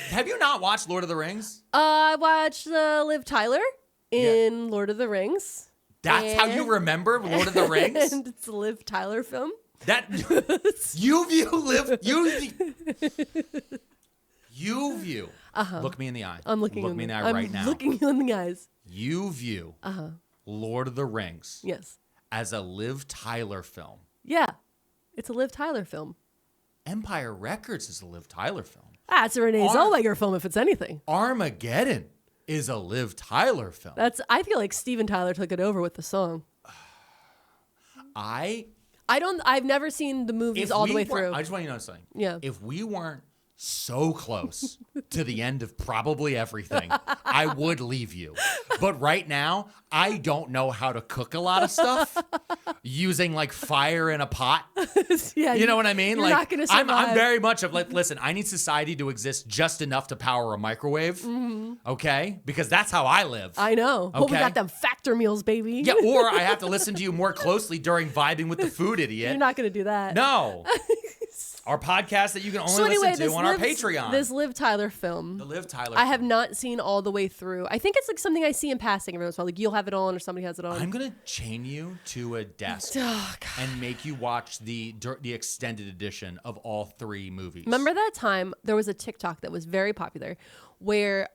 Have you not watched Lord of the Rings? I watched Liv Tyler in Lord of the Rings. That's how you remember Lord of the Rings? And it's a Liv Tyler film. That you view. Look me in the eye. I'm looking. Look me in the eye right now. I'm looking you in the eyes. You view Lord of the Rings Yes. as a Liv Tyler film. Yeah. It's a Liv Tyler film. Empire Records is a Liv Tyler film. Ah, it's a Renee Zellweger film if it's anything. Armageddon is a Liv Tyler film. I feel like Steven Tyler took it over with the song. I've never seen the movies all the way through. I just want you to know something. Yeah. If we weren't so close to the end of probably everything, I would leave you. But right now, I don't know how to cook a lot of stuff using like fire in a pot. Yeah, You know what I mean? You're Like, not gonna survive. I'm very much of like, listen, I need society to exist just enough to power a microwave. Okay? Because that's how I live. I know. But we Okay. got them factor meals, baby. Yeah, or I have to listen to you more closely during vibing with the food idiot. You're not going to do that. No. Our podcast that you can only So anyway, listen to on our Patreon. This Liv Tyler film. The Liv Tyler. I have not seen all the way through. I think it's like something I see in passing every once in a while. Like you'll have it on or somebody has it on. I'm gonna chain you to a desk Oh, God. and make you watch the extended edition of all 3 movies. Remember that time there was a TikTok that was very popular where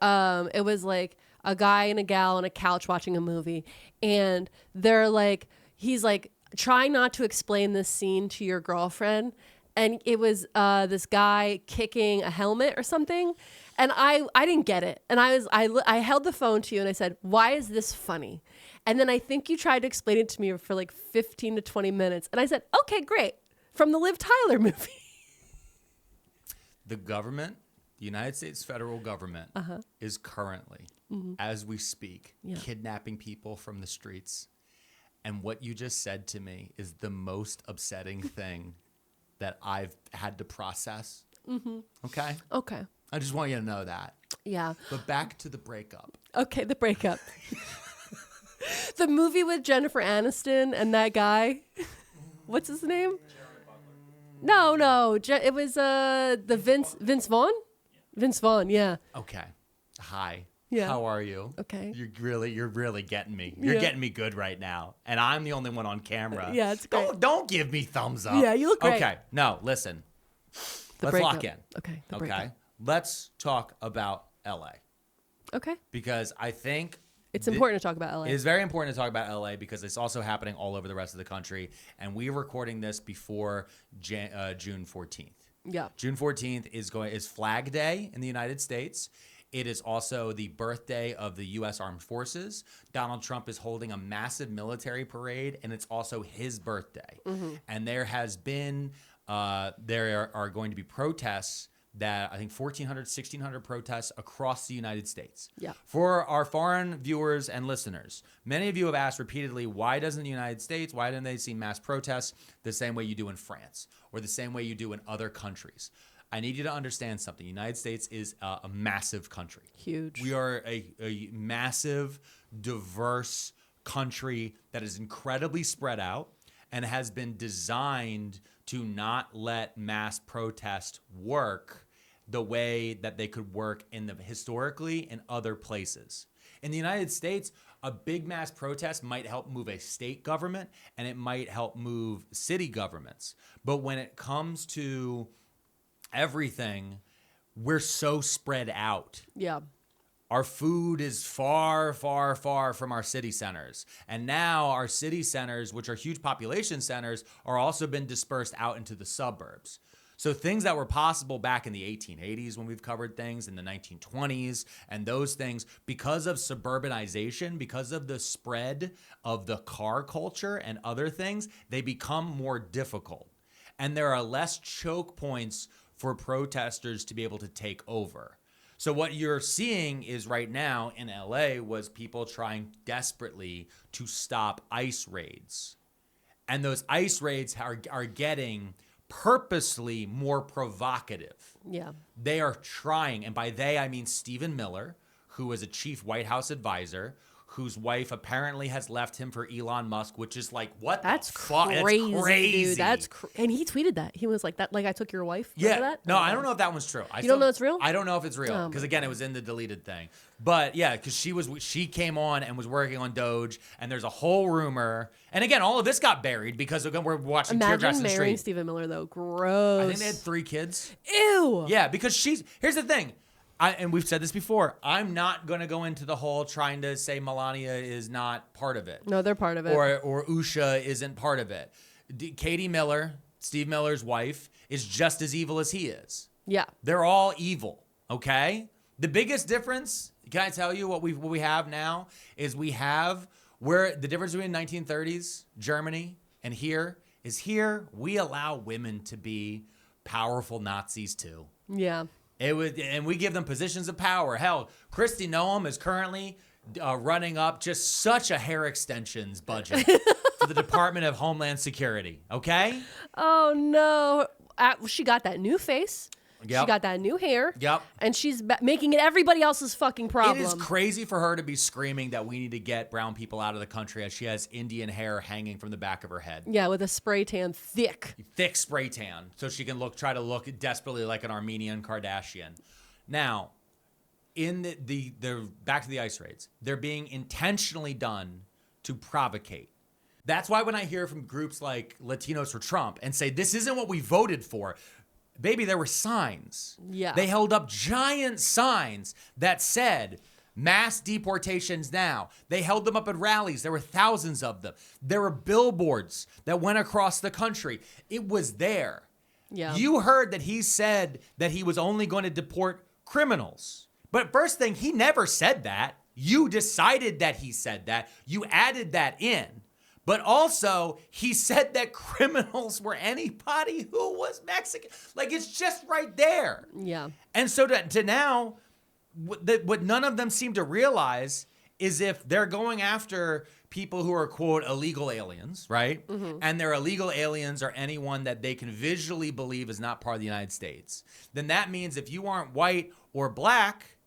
it was like a guy and a gal on a couch watching a movie and they're like, he's like trying not to explain this scene to your girlfriend. And it was this guy kicking a helmet or something. And I didn't get it. And I held the phone to you and I said, why is this funny? And then I think you tried to explain it to me for like 15 to 20 minutes. And I said, okay, great. From the Liv Tyler movie. The government, the United States federal government, is currently, as we speak, kidnapping people from the streets. And what you just said to me is the most upsetting thing that I've had to process. Okay? Okay. I just want you to know that. Yeah. But back to the breakup. Okay, the breakup. The movie with Jennifer Aniston and that guy. What's his name? No. It was the Vince Vaughn? Vince Vaughn, yeah. Okay. Hi. Yeah. How are you? Okay. You're really getting me. You're Yeah. getting me good right now. And I'm the only one on camera. Yeah, it's great. Don't give me thumbs up. Yeah, you look great. Okay. No, listen. The Let's breakup. lock in. Okay, the Okay. breakup. Let's talk about LA Okay. because I think It's important to talk about LA. it is very important to talk about LA because it's also happening all over the rest of the country. And we are recording this before June 14th. Yeah. June 14th is Flag Day in the United States. It is also the birthday of the U.S. Armed Forces. Donald Trump is holding a massive military parade, and it's also his birthday. And there has been, there are going to be protests that I think 1,400, 1,600 protests across the United States. Yeah. For our foreign viewers and listeners, many of you have asked repeatedly, why doesn't the United States, why didn't they see mass protests the same way you do in France or the same way you do in other countries? I need you to understand something. The United States is a massive country. Huge. We are a massive, diverse country that is incredibly spread out and has been designed to not let mass protest work the way that they could work historically in other places. In the United States, a big mass protest might help move a state government and it might help move city governments. But when it comes to everything, we're so spread out. Yeah. Our food is far, far, far from our city centers. And now our city centers, which are huge population centers, are also been dispersed out into the suburbs. So things that were possible back in the 1880s when we've covered things, in the 1920s, and those things, because of suburbanization, because of the spread of the car culture and other things, they become more difficult. And there are less choke points for protesters to be able to take over. So what you're seeing is right now in LA was people trying desperately to stop ICE raids. And those ICE raids are getting purposely more provocative. Yeah. They are trying, and by they I mean Stephen Miller, who is a chief White House advisor, whose wife apparently has left him for Elon Musk, which is like, what That's the fuck? crazy, That's crazy. dude. And he tweeted that. He was like, "That like I took your wife." Remember that? No, I don't know if that one's true. You don't know it's real? I don't know if it's real because again, it was in the deleted thing. But yeah, because she came on and was working on Doge, and there's a whole rumor. And again, all of this got buried because again, we're watching Teardrops Imagine in the marrying Street. Stephen Miller though. Gross. I think they had 3 kids. Ew. Yeah, because here's the thing. And we've said this before. I'm not going to go into the whole trying to say Melania is not part of it. No, they're part of it. Or Usha isn't part of it. Katie Miller, Steve Miller's wife, is just as evil as he is. Yeah. They're all evil, okay? The biggest difference, can I tell you what we have now, is we have where the difference between 1930s Germany and here is here we allow women to be powerful Nazis too. Yeah. It was, and we give them positions of power. Hell, Kristi Noem is currently running up just such a hair extensions budget for the Department of Homeland Security. Okay. Oh no. She got that new face. Yep. She got that new hair. Yep. And she's making it everybody else's fucking problem. It is crazy for her to be screaming that we need to get brown people out of the country as she has Indian hair hanging from the back of her head. Yeah, with a spray tan, thick spray tan, so she can try to look desperately like an Armenian Kardashian. Now, in the back to the ICE raids, they're being intentionally done to provocate. That's why when I hear from groups like Latinos for Trump and say, this isn't what we voted for, baby, there were signs. Yeah. They held up giant signs that said, mass deportations now. They held them up at rallies. There were thousands of them. There were billboards that went across the country. It was there. Yeah. You heard that he said that he was only going to deport criminals. But first thing, he never said that. You decided that he said that. You added that in. But also, he said that criminals were anybody who was Mexican. Like, it's just right there. Yeah. And so to now, what none of them seem to realize is if they're going after people who are, quote, illegal aliens, right? Mm-hmm. And their illegal aliens are anyone that they can visually believe is not part of the United States, then that means if you aren't white or black,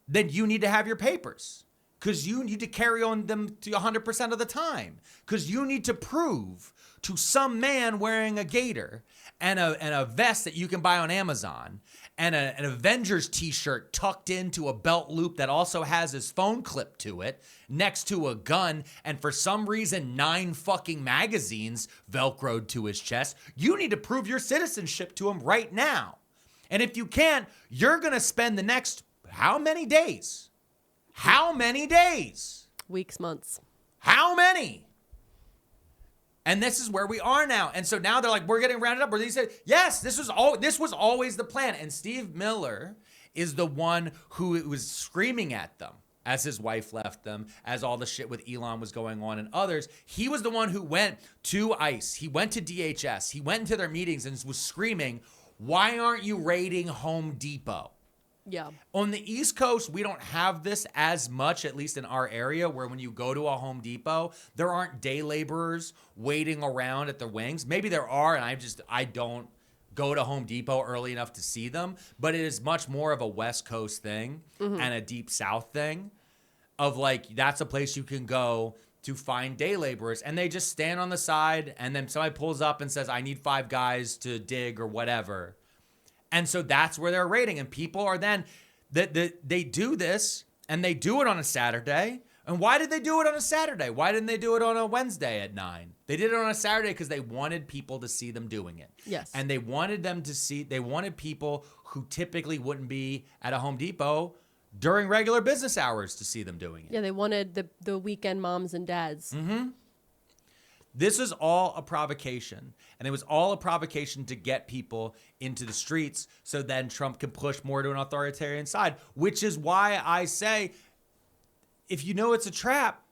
then you need to have your papers. Because you need to carry on them to 100% of the time. Because you need to prove to some man wearing a gator and a vest that you can buy on Amazon and an Avengers t-shirt tucked into a belt loop that also has his phone clipped to it next to a gun, and for some reason 9 fucking magazines velcroed to his chest. You need to prove your citizenship to him right now. And if you can't, you're going to spend the next how many days? How many days? Weeks, months. How many? And this is where we are now. And so now they're like, we're getting rounded up. Where they said, yes, this was always the plan. And Steve Miller is the one who was screaming at them as his wife left them, as all the shit with Elon was going on and others. He was the one who went to ICE. He went to DHS. He went into their meetings and was screaming, why aren't you raiding Home Depot? Yeah. On the East Coast, we don't have this as much, at least in our area, where when you go to a Home Depot, there aren't day laborers waiting around at the wings. Maybe there are, and I don't go to Home Depot early enough to see them, but it is much more of a West Coast thing and a Deep South thing of like, that's a place you can go to find day laborers, and they just stand on the side, and then somebody pulls up and says, I need 5 guys to dig or whatever. And so that's where they're raiding. And people are then, they do this, and they do it on a Saturday. And why did they do it on a Saturday? Why didn't they do it on a Wednesday at 9? They did it on a Saturday because they wanted people to see them doing it. Yes. And they wanted people who typically wouldn't be at a Home Depot during regular business hours to see them doing it. Yeah, they wanted the weekend moms and dads. Mm-hmm. This is all a provocation, and it was all a provocation to get people into the streets so then Trump can push more to an authoritarian side, which is why I say, if you know it's a trap,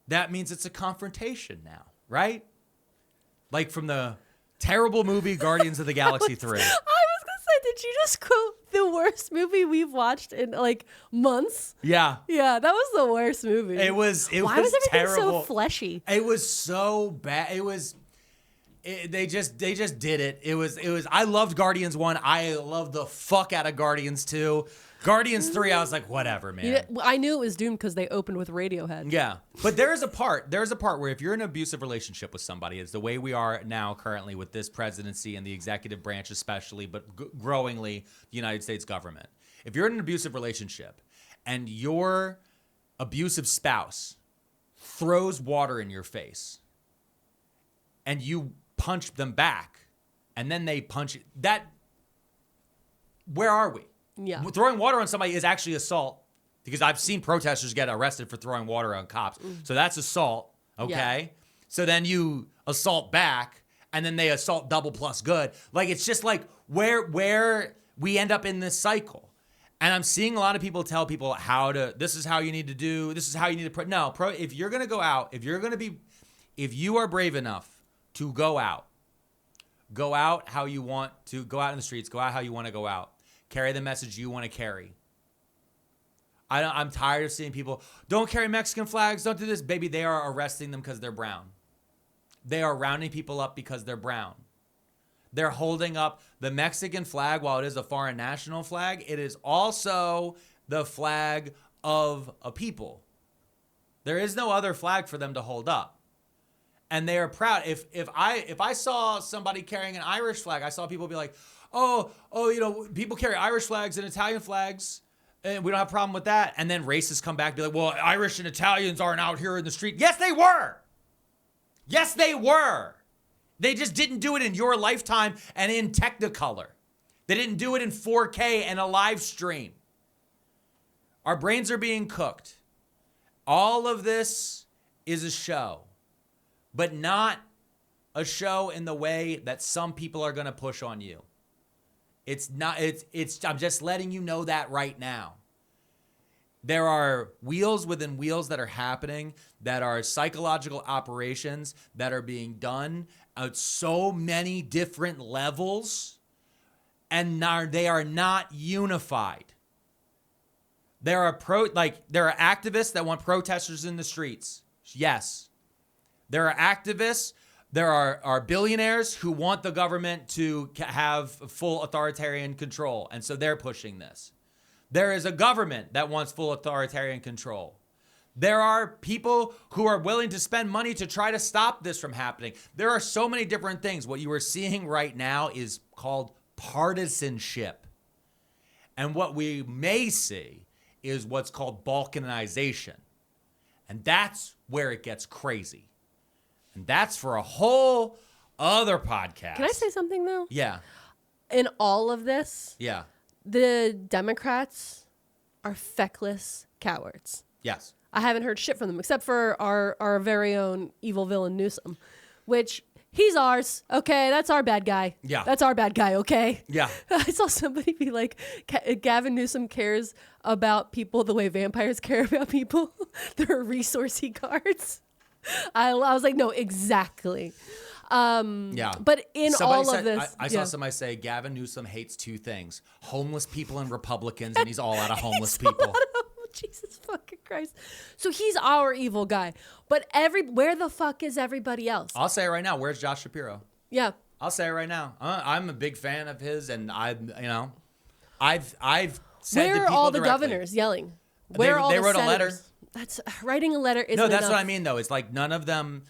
that means it's a confrontation now, right? Like from the terrible movie Guardians of the Galaxy 3. I was going to say, did you just quote the worst movie we've watched in like months? Yeah. Yeah, that was the worst movie. It was Why was everything terrible. so fleshy? It was so bad. They just did it. It was I loved Guardians 1. I loved the fuck out of Guardians 2. Guardians 3, I was like, whatever, man. Yeah, I knew it was doomed because they opened with Radiohead. Yeah. But there's a part where if you're in an abusive relationship with somebody, it's the way we are now currently with this presidency and the executive branch especially, but growingly the United States government. If you're in an abusive relationship and your abusive spouse throws water in your face and you punch them back and then they punch you, where are we? Yeah. Throwing water on somebody is actually assault, because I've seen protesters get arrested for throwing water on cops. So that's assault, okay? Yeah. So then you assault back, and then they assault double plus good. Like, it's just like where we end up in this cycle. And I'm seeing a lot of people tell people this is how you need to do, this is how you need to, if you're going to go out, if you are brave enough to go out, Go out how you want to. Go out in the streets. Go out how you want to go out. Carry the message you want to carry. I'm tired of seeing people, don't carry Mexican flags, don't do this. Baby, they are arresting them because they're brown. They are rounding people up because they're brown. They're holding up the Mexican flag while it is a foreign national flag. It is also the flag of a people. There is no other flag for them to hold up. And they are proud. If I saw somebody carrying an Irish flag, I saw people be like, oh, people carry Irish flags and Italian flags, and we don't have a problem with that. And then racists come back and be like, well, Irish and Italians aren't out here in the street. Yes, they were. Yes, they were. They just didn't do it in your lifetime and in Technicolor. They didn't do it in 4K and a live stream. Our brains are being cooked. All of this is a show, but not a show in the way that some people are going to push on you. I'm just letting you know that right now. There are wheels within wheels that are happening, that are psychological operations that are being done at so many different levels, and they are not unified. There are activists that want protesters in the streets. Yes. There are activists. There are billionaires who want the government to have full authoritarian control, and so they're pushing this. There is a government that wants full authoritarian control. There are people who are willing to spend money to try to stop this from happening. There are so many different things. What you are seeing right now is called partisanship. And what we may see is what's called balkanization. And that's where it gets crazy. And that's for a whole other podcast. Can I say something, though? Yeah. In all of this, Yeah. the Democrats are feckless cowards. Yes. I haven't heard shit from them except for our very own evil villain Newsom, which he's ours. Okay, that's our bad guy. Yeah. That's our bad guy, okay? Yeah. I saw somebody be like, Gavin Newsom cares about people the way vampires care about people. They're resourcey cards. I was like, no, exactly. Yeah. But in Somebody all said, of this, I saw somebody say Gavin Newsom hates two things: homeless people and Republicans, and he's all out of homeless people. Jesus fucking Christ. So he's our evil guy. But where the fuck is everybody else? I'll say it right now. Where's Josh Shapiro? Yeah. I'll say it right now. I'm a big fan of his, and I've said Where to are people all the directly, governors yelling? Where are all they the wrote a letter. senators? That's writing a letter isn't No, that's enough. what I mean, though. It's like none of them,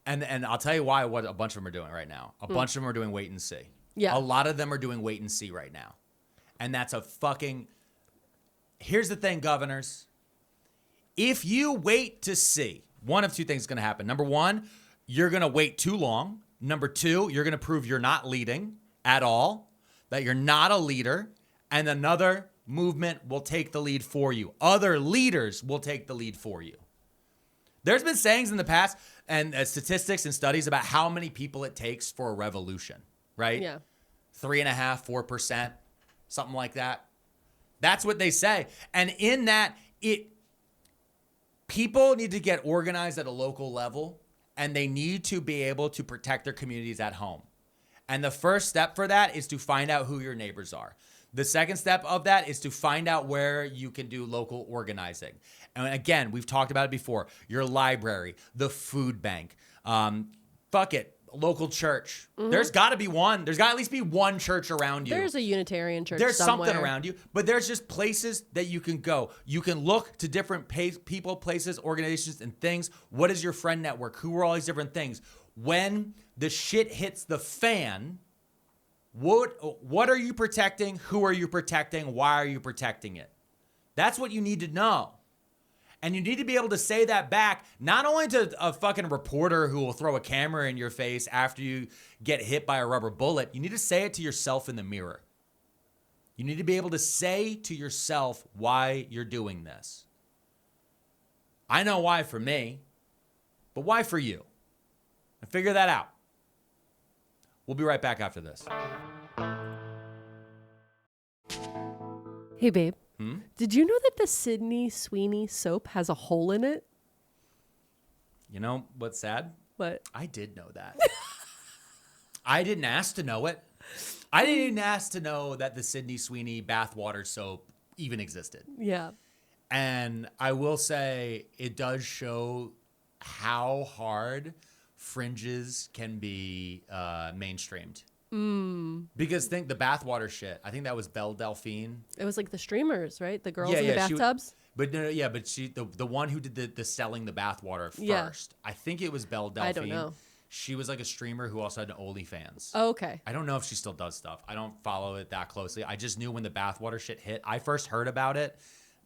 and I'll tell you why. What a bunch of them are doing right now. A bunch of them are doing wait and see. Yeah. A lot of them are doing wait and see right now, and that's a fucking. Here's the thing, governors. If you wait to see, one of two things is going to happen. Number one, you're going to wait too long. Number two, you're going to prove you're not leading at all, that you're not a leader, and another movement will take the lead for you. Other leaders will take the lead for you. There's been sayings in the past and statistics and studies about how many people it takes for a revolution, right? Yeah. 3.5%, 4%, something like that. That's what they say. And in that, people need to get organized at a local level, and they need to be able to protect their communities at home. And the first step for that is to find out who your neighbors are. The second step of that is to find out where you can do local organizing. And again, we've talked about it before. Your library, the food bank, local church. Mm-hmm. There's got to be one. There's got to at least be one church around you. There's a Unitarian church There's somewhere. something around you, but there's just places that you can go. You can look to different people, places, organizations, and things. What is your friend network? Who are all these different things? When the shit hits the fan, what are you protecting? Who are you protecting? Why are you protecting it? That's what you need to know. And you need to be able to say that back, not only to a fucking reporter who will throw a camera in your face after you get hit by a rubber bullet. You need to say it to yourself in the mirror. You need to be able to say to yourself why you're doing this. I know why for me, but why for you? And figure that out. We'll be right back after this. Hey, babe. Did you know that the Sydney Sweeney soap has a hole in it? You know what's sad? What? I did know that. I didn't ask to know it. I didn't ask to know that the Sydney Sweeney bathwater soap even existed. Yeah. And I will say it does show how hard fringes can be mainstreamed. Because think the bathwater shit. I think that was Belle Delphine. It was like the streamers, right? The girls in the bathtubs. But she the one who did the selling the bathwater first. Yeah. I think it was Belle Delphine. I don't know. She was like a streamer who also had an OnlyFans. Oh, okay. I don't know if she still does stuff. I don't follow it that closely. I just knew when the bathwater shit hit. I first heard about it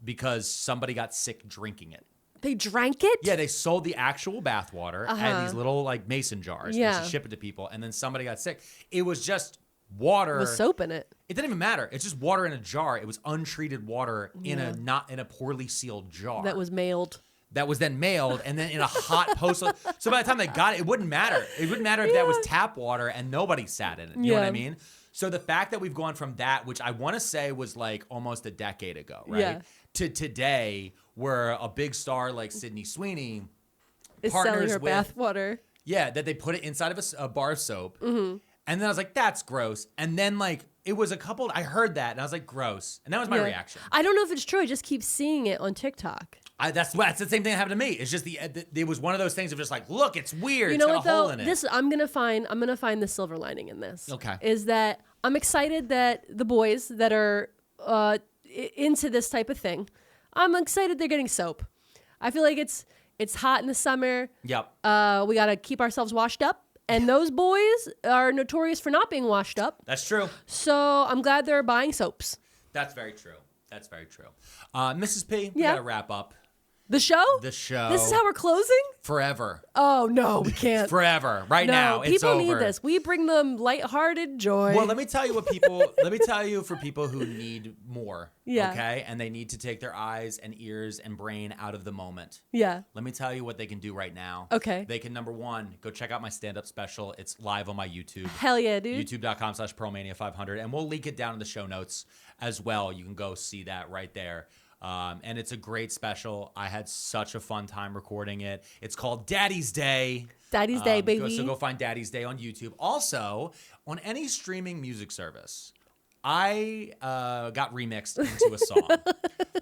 because somebody got sick drinking it. They drank it? Yeah, they sold the actual bathwater at these little like mason jars. Yeah. And she shipped it to people, and then somebody got sick. It was just water With soap in it. It didn't even matter. It's just water in a jar. It was untreated water in a poorly sealed jar. That was mailed. That was then mailed and then in a hot post. So by the time they got it, it wouldn't matter. It wouldn't matter if that was tap water and nobody sat in it. You know what I mean? So the fact that we've gone from that, which I want to say was like almost a decade ago, right? Yeah. To today, where a big star like Sydney Sweeney Is partners selling her with bathwater. Yeah, that they put it inside of a bar of soap. Mm-hmm. And then I was like, that's gross. And then like it was a couple, I heard that and I was like, gross. And that was my reaction. I don't know if it's true. I just keep seeing it on TikTok. That's the same thing that happened to me. It's just it was one of those things of just like, look, it's weird. You know it's what got a hole though? in it. I'm gonna find the silver lining in this. Okay. Is that I'm excited that the boys that are into this type of thing, I'm excited they're getting soap. I feel like it's hot in the summer. Yep. We gotta keep ourselves washed up. And those boys are notorious for not being washed up. That's true. So I'm glad they're buying soaps. That's very true. That's very true. Mrs. P, we gotta wrap up. The show? The show. This is how we're closing? Forever. Oh, no, we can't. Forever. Right no, now, it's people over. need this. We bring them lighthearted joy. Well, let me tell you for people who need more. Yeah. Okay? And they need to take their eyes and ears and brain out of the moment. Yeah. Let me tell you what they can do right now. Okay. They can, number one, go check out my stand-up special. It's live on my YouTube. Hell yeah, dude. YouTube.com/Pearlmania500. And we'll link it down in the show notes as well. You can go see that right there. And it's a great special. I had such a fun time recording it. It's called Daddy's Day. Daddy's Day, baby. So go find Daddy's Day on YouTube. Also, on any streaming music service, I got remixed into a song.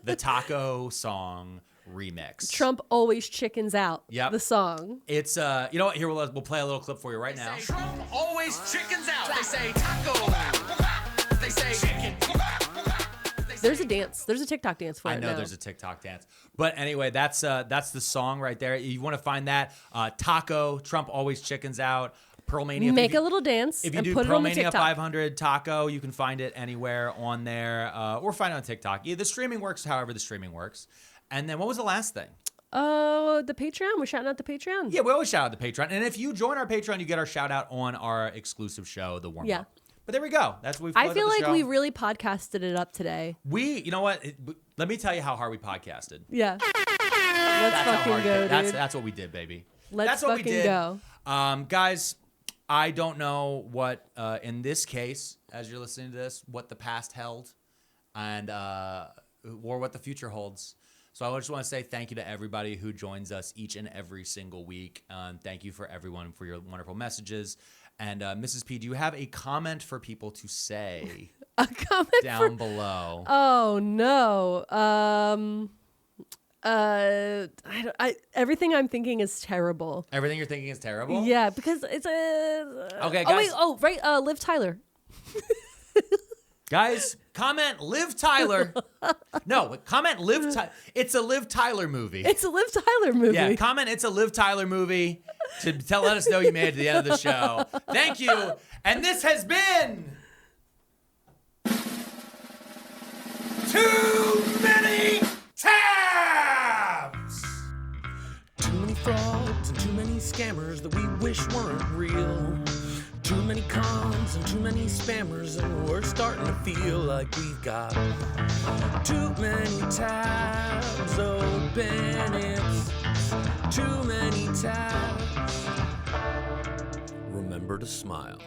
The Taco song remix. Trump always chickens out. Yep. The song. It's, you know what? Here, we'll play a little clip for you right now. Trump always chickens out. They say taco. They say chicken. There's a dance. There's a TikTok dance for it. I know now. there's a TikTok dance. But anyway, that's the song right there. You want to find that. Taco, Trump always chickens out. Pearlmania. Make a little dance If you and do put it on the Pearlmania TikTok. 500 Taco, you can find it anywhere on there. Or find it on TikTok. Yeah, the streaming works however the streaming works. And then what was the last thing? The Patreon. We're shouting out the Patreon. Yeah, we always shout out the Patreon. And if you join our Patreon, you get our shout out on our exclusive show, The Warm Up. Yeah. But there we go. That's what we've I feel the like show. we really podcasted it up today. You know what? Let me tell you how hard we podcasted. Yeah. Let's That's how fucking hard go, it did. dude. That's what we did, baby. Let's That's what fucking we did. go. Guys, I don't know what, in this case, as you're listening to this, what the past held and or what the future holds. So I just want to say thank you to everybody who joins us each and every single week. Thank you for everyone for your wonderful messages. And Mrs. P, do you have a comment for people to say A comment down below? Oh no. Everything I'm thinking is terrible. Everything you're thinking is terrible? Yeah, because it's a. Okay, Oh guys. wait. Oh right. Liv Tyler. Guys, comment Liv Tyler. No, comment Liv Tyler. It's a Liv Tyler movie. It's a Liv Tyler movie. Yeah, comment it's a Liv Tyler movie to let us know you made it to the end of the show. Thank you. And this has been Too Many Tabs. Too many frauds and too many scammers that we wish weren't real. Too many cons and too many spammers, and we're starting to feel like we've got too many tabs open. It's too many tabs. Remember to smile.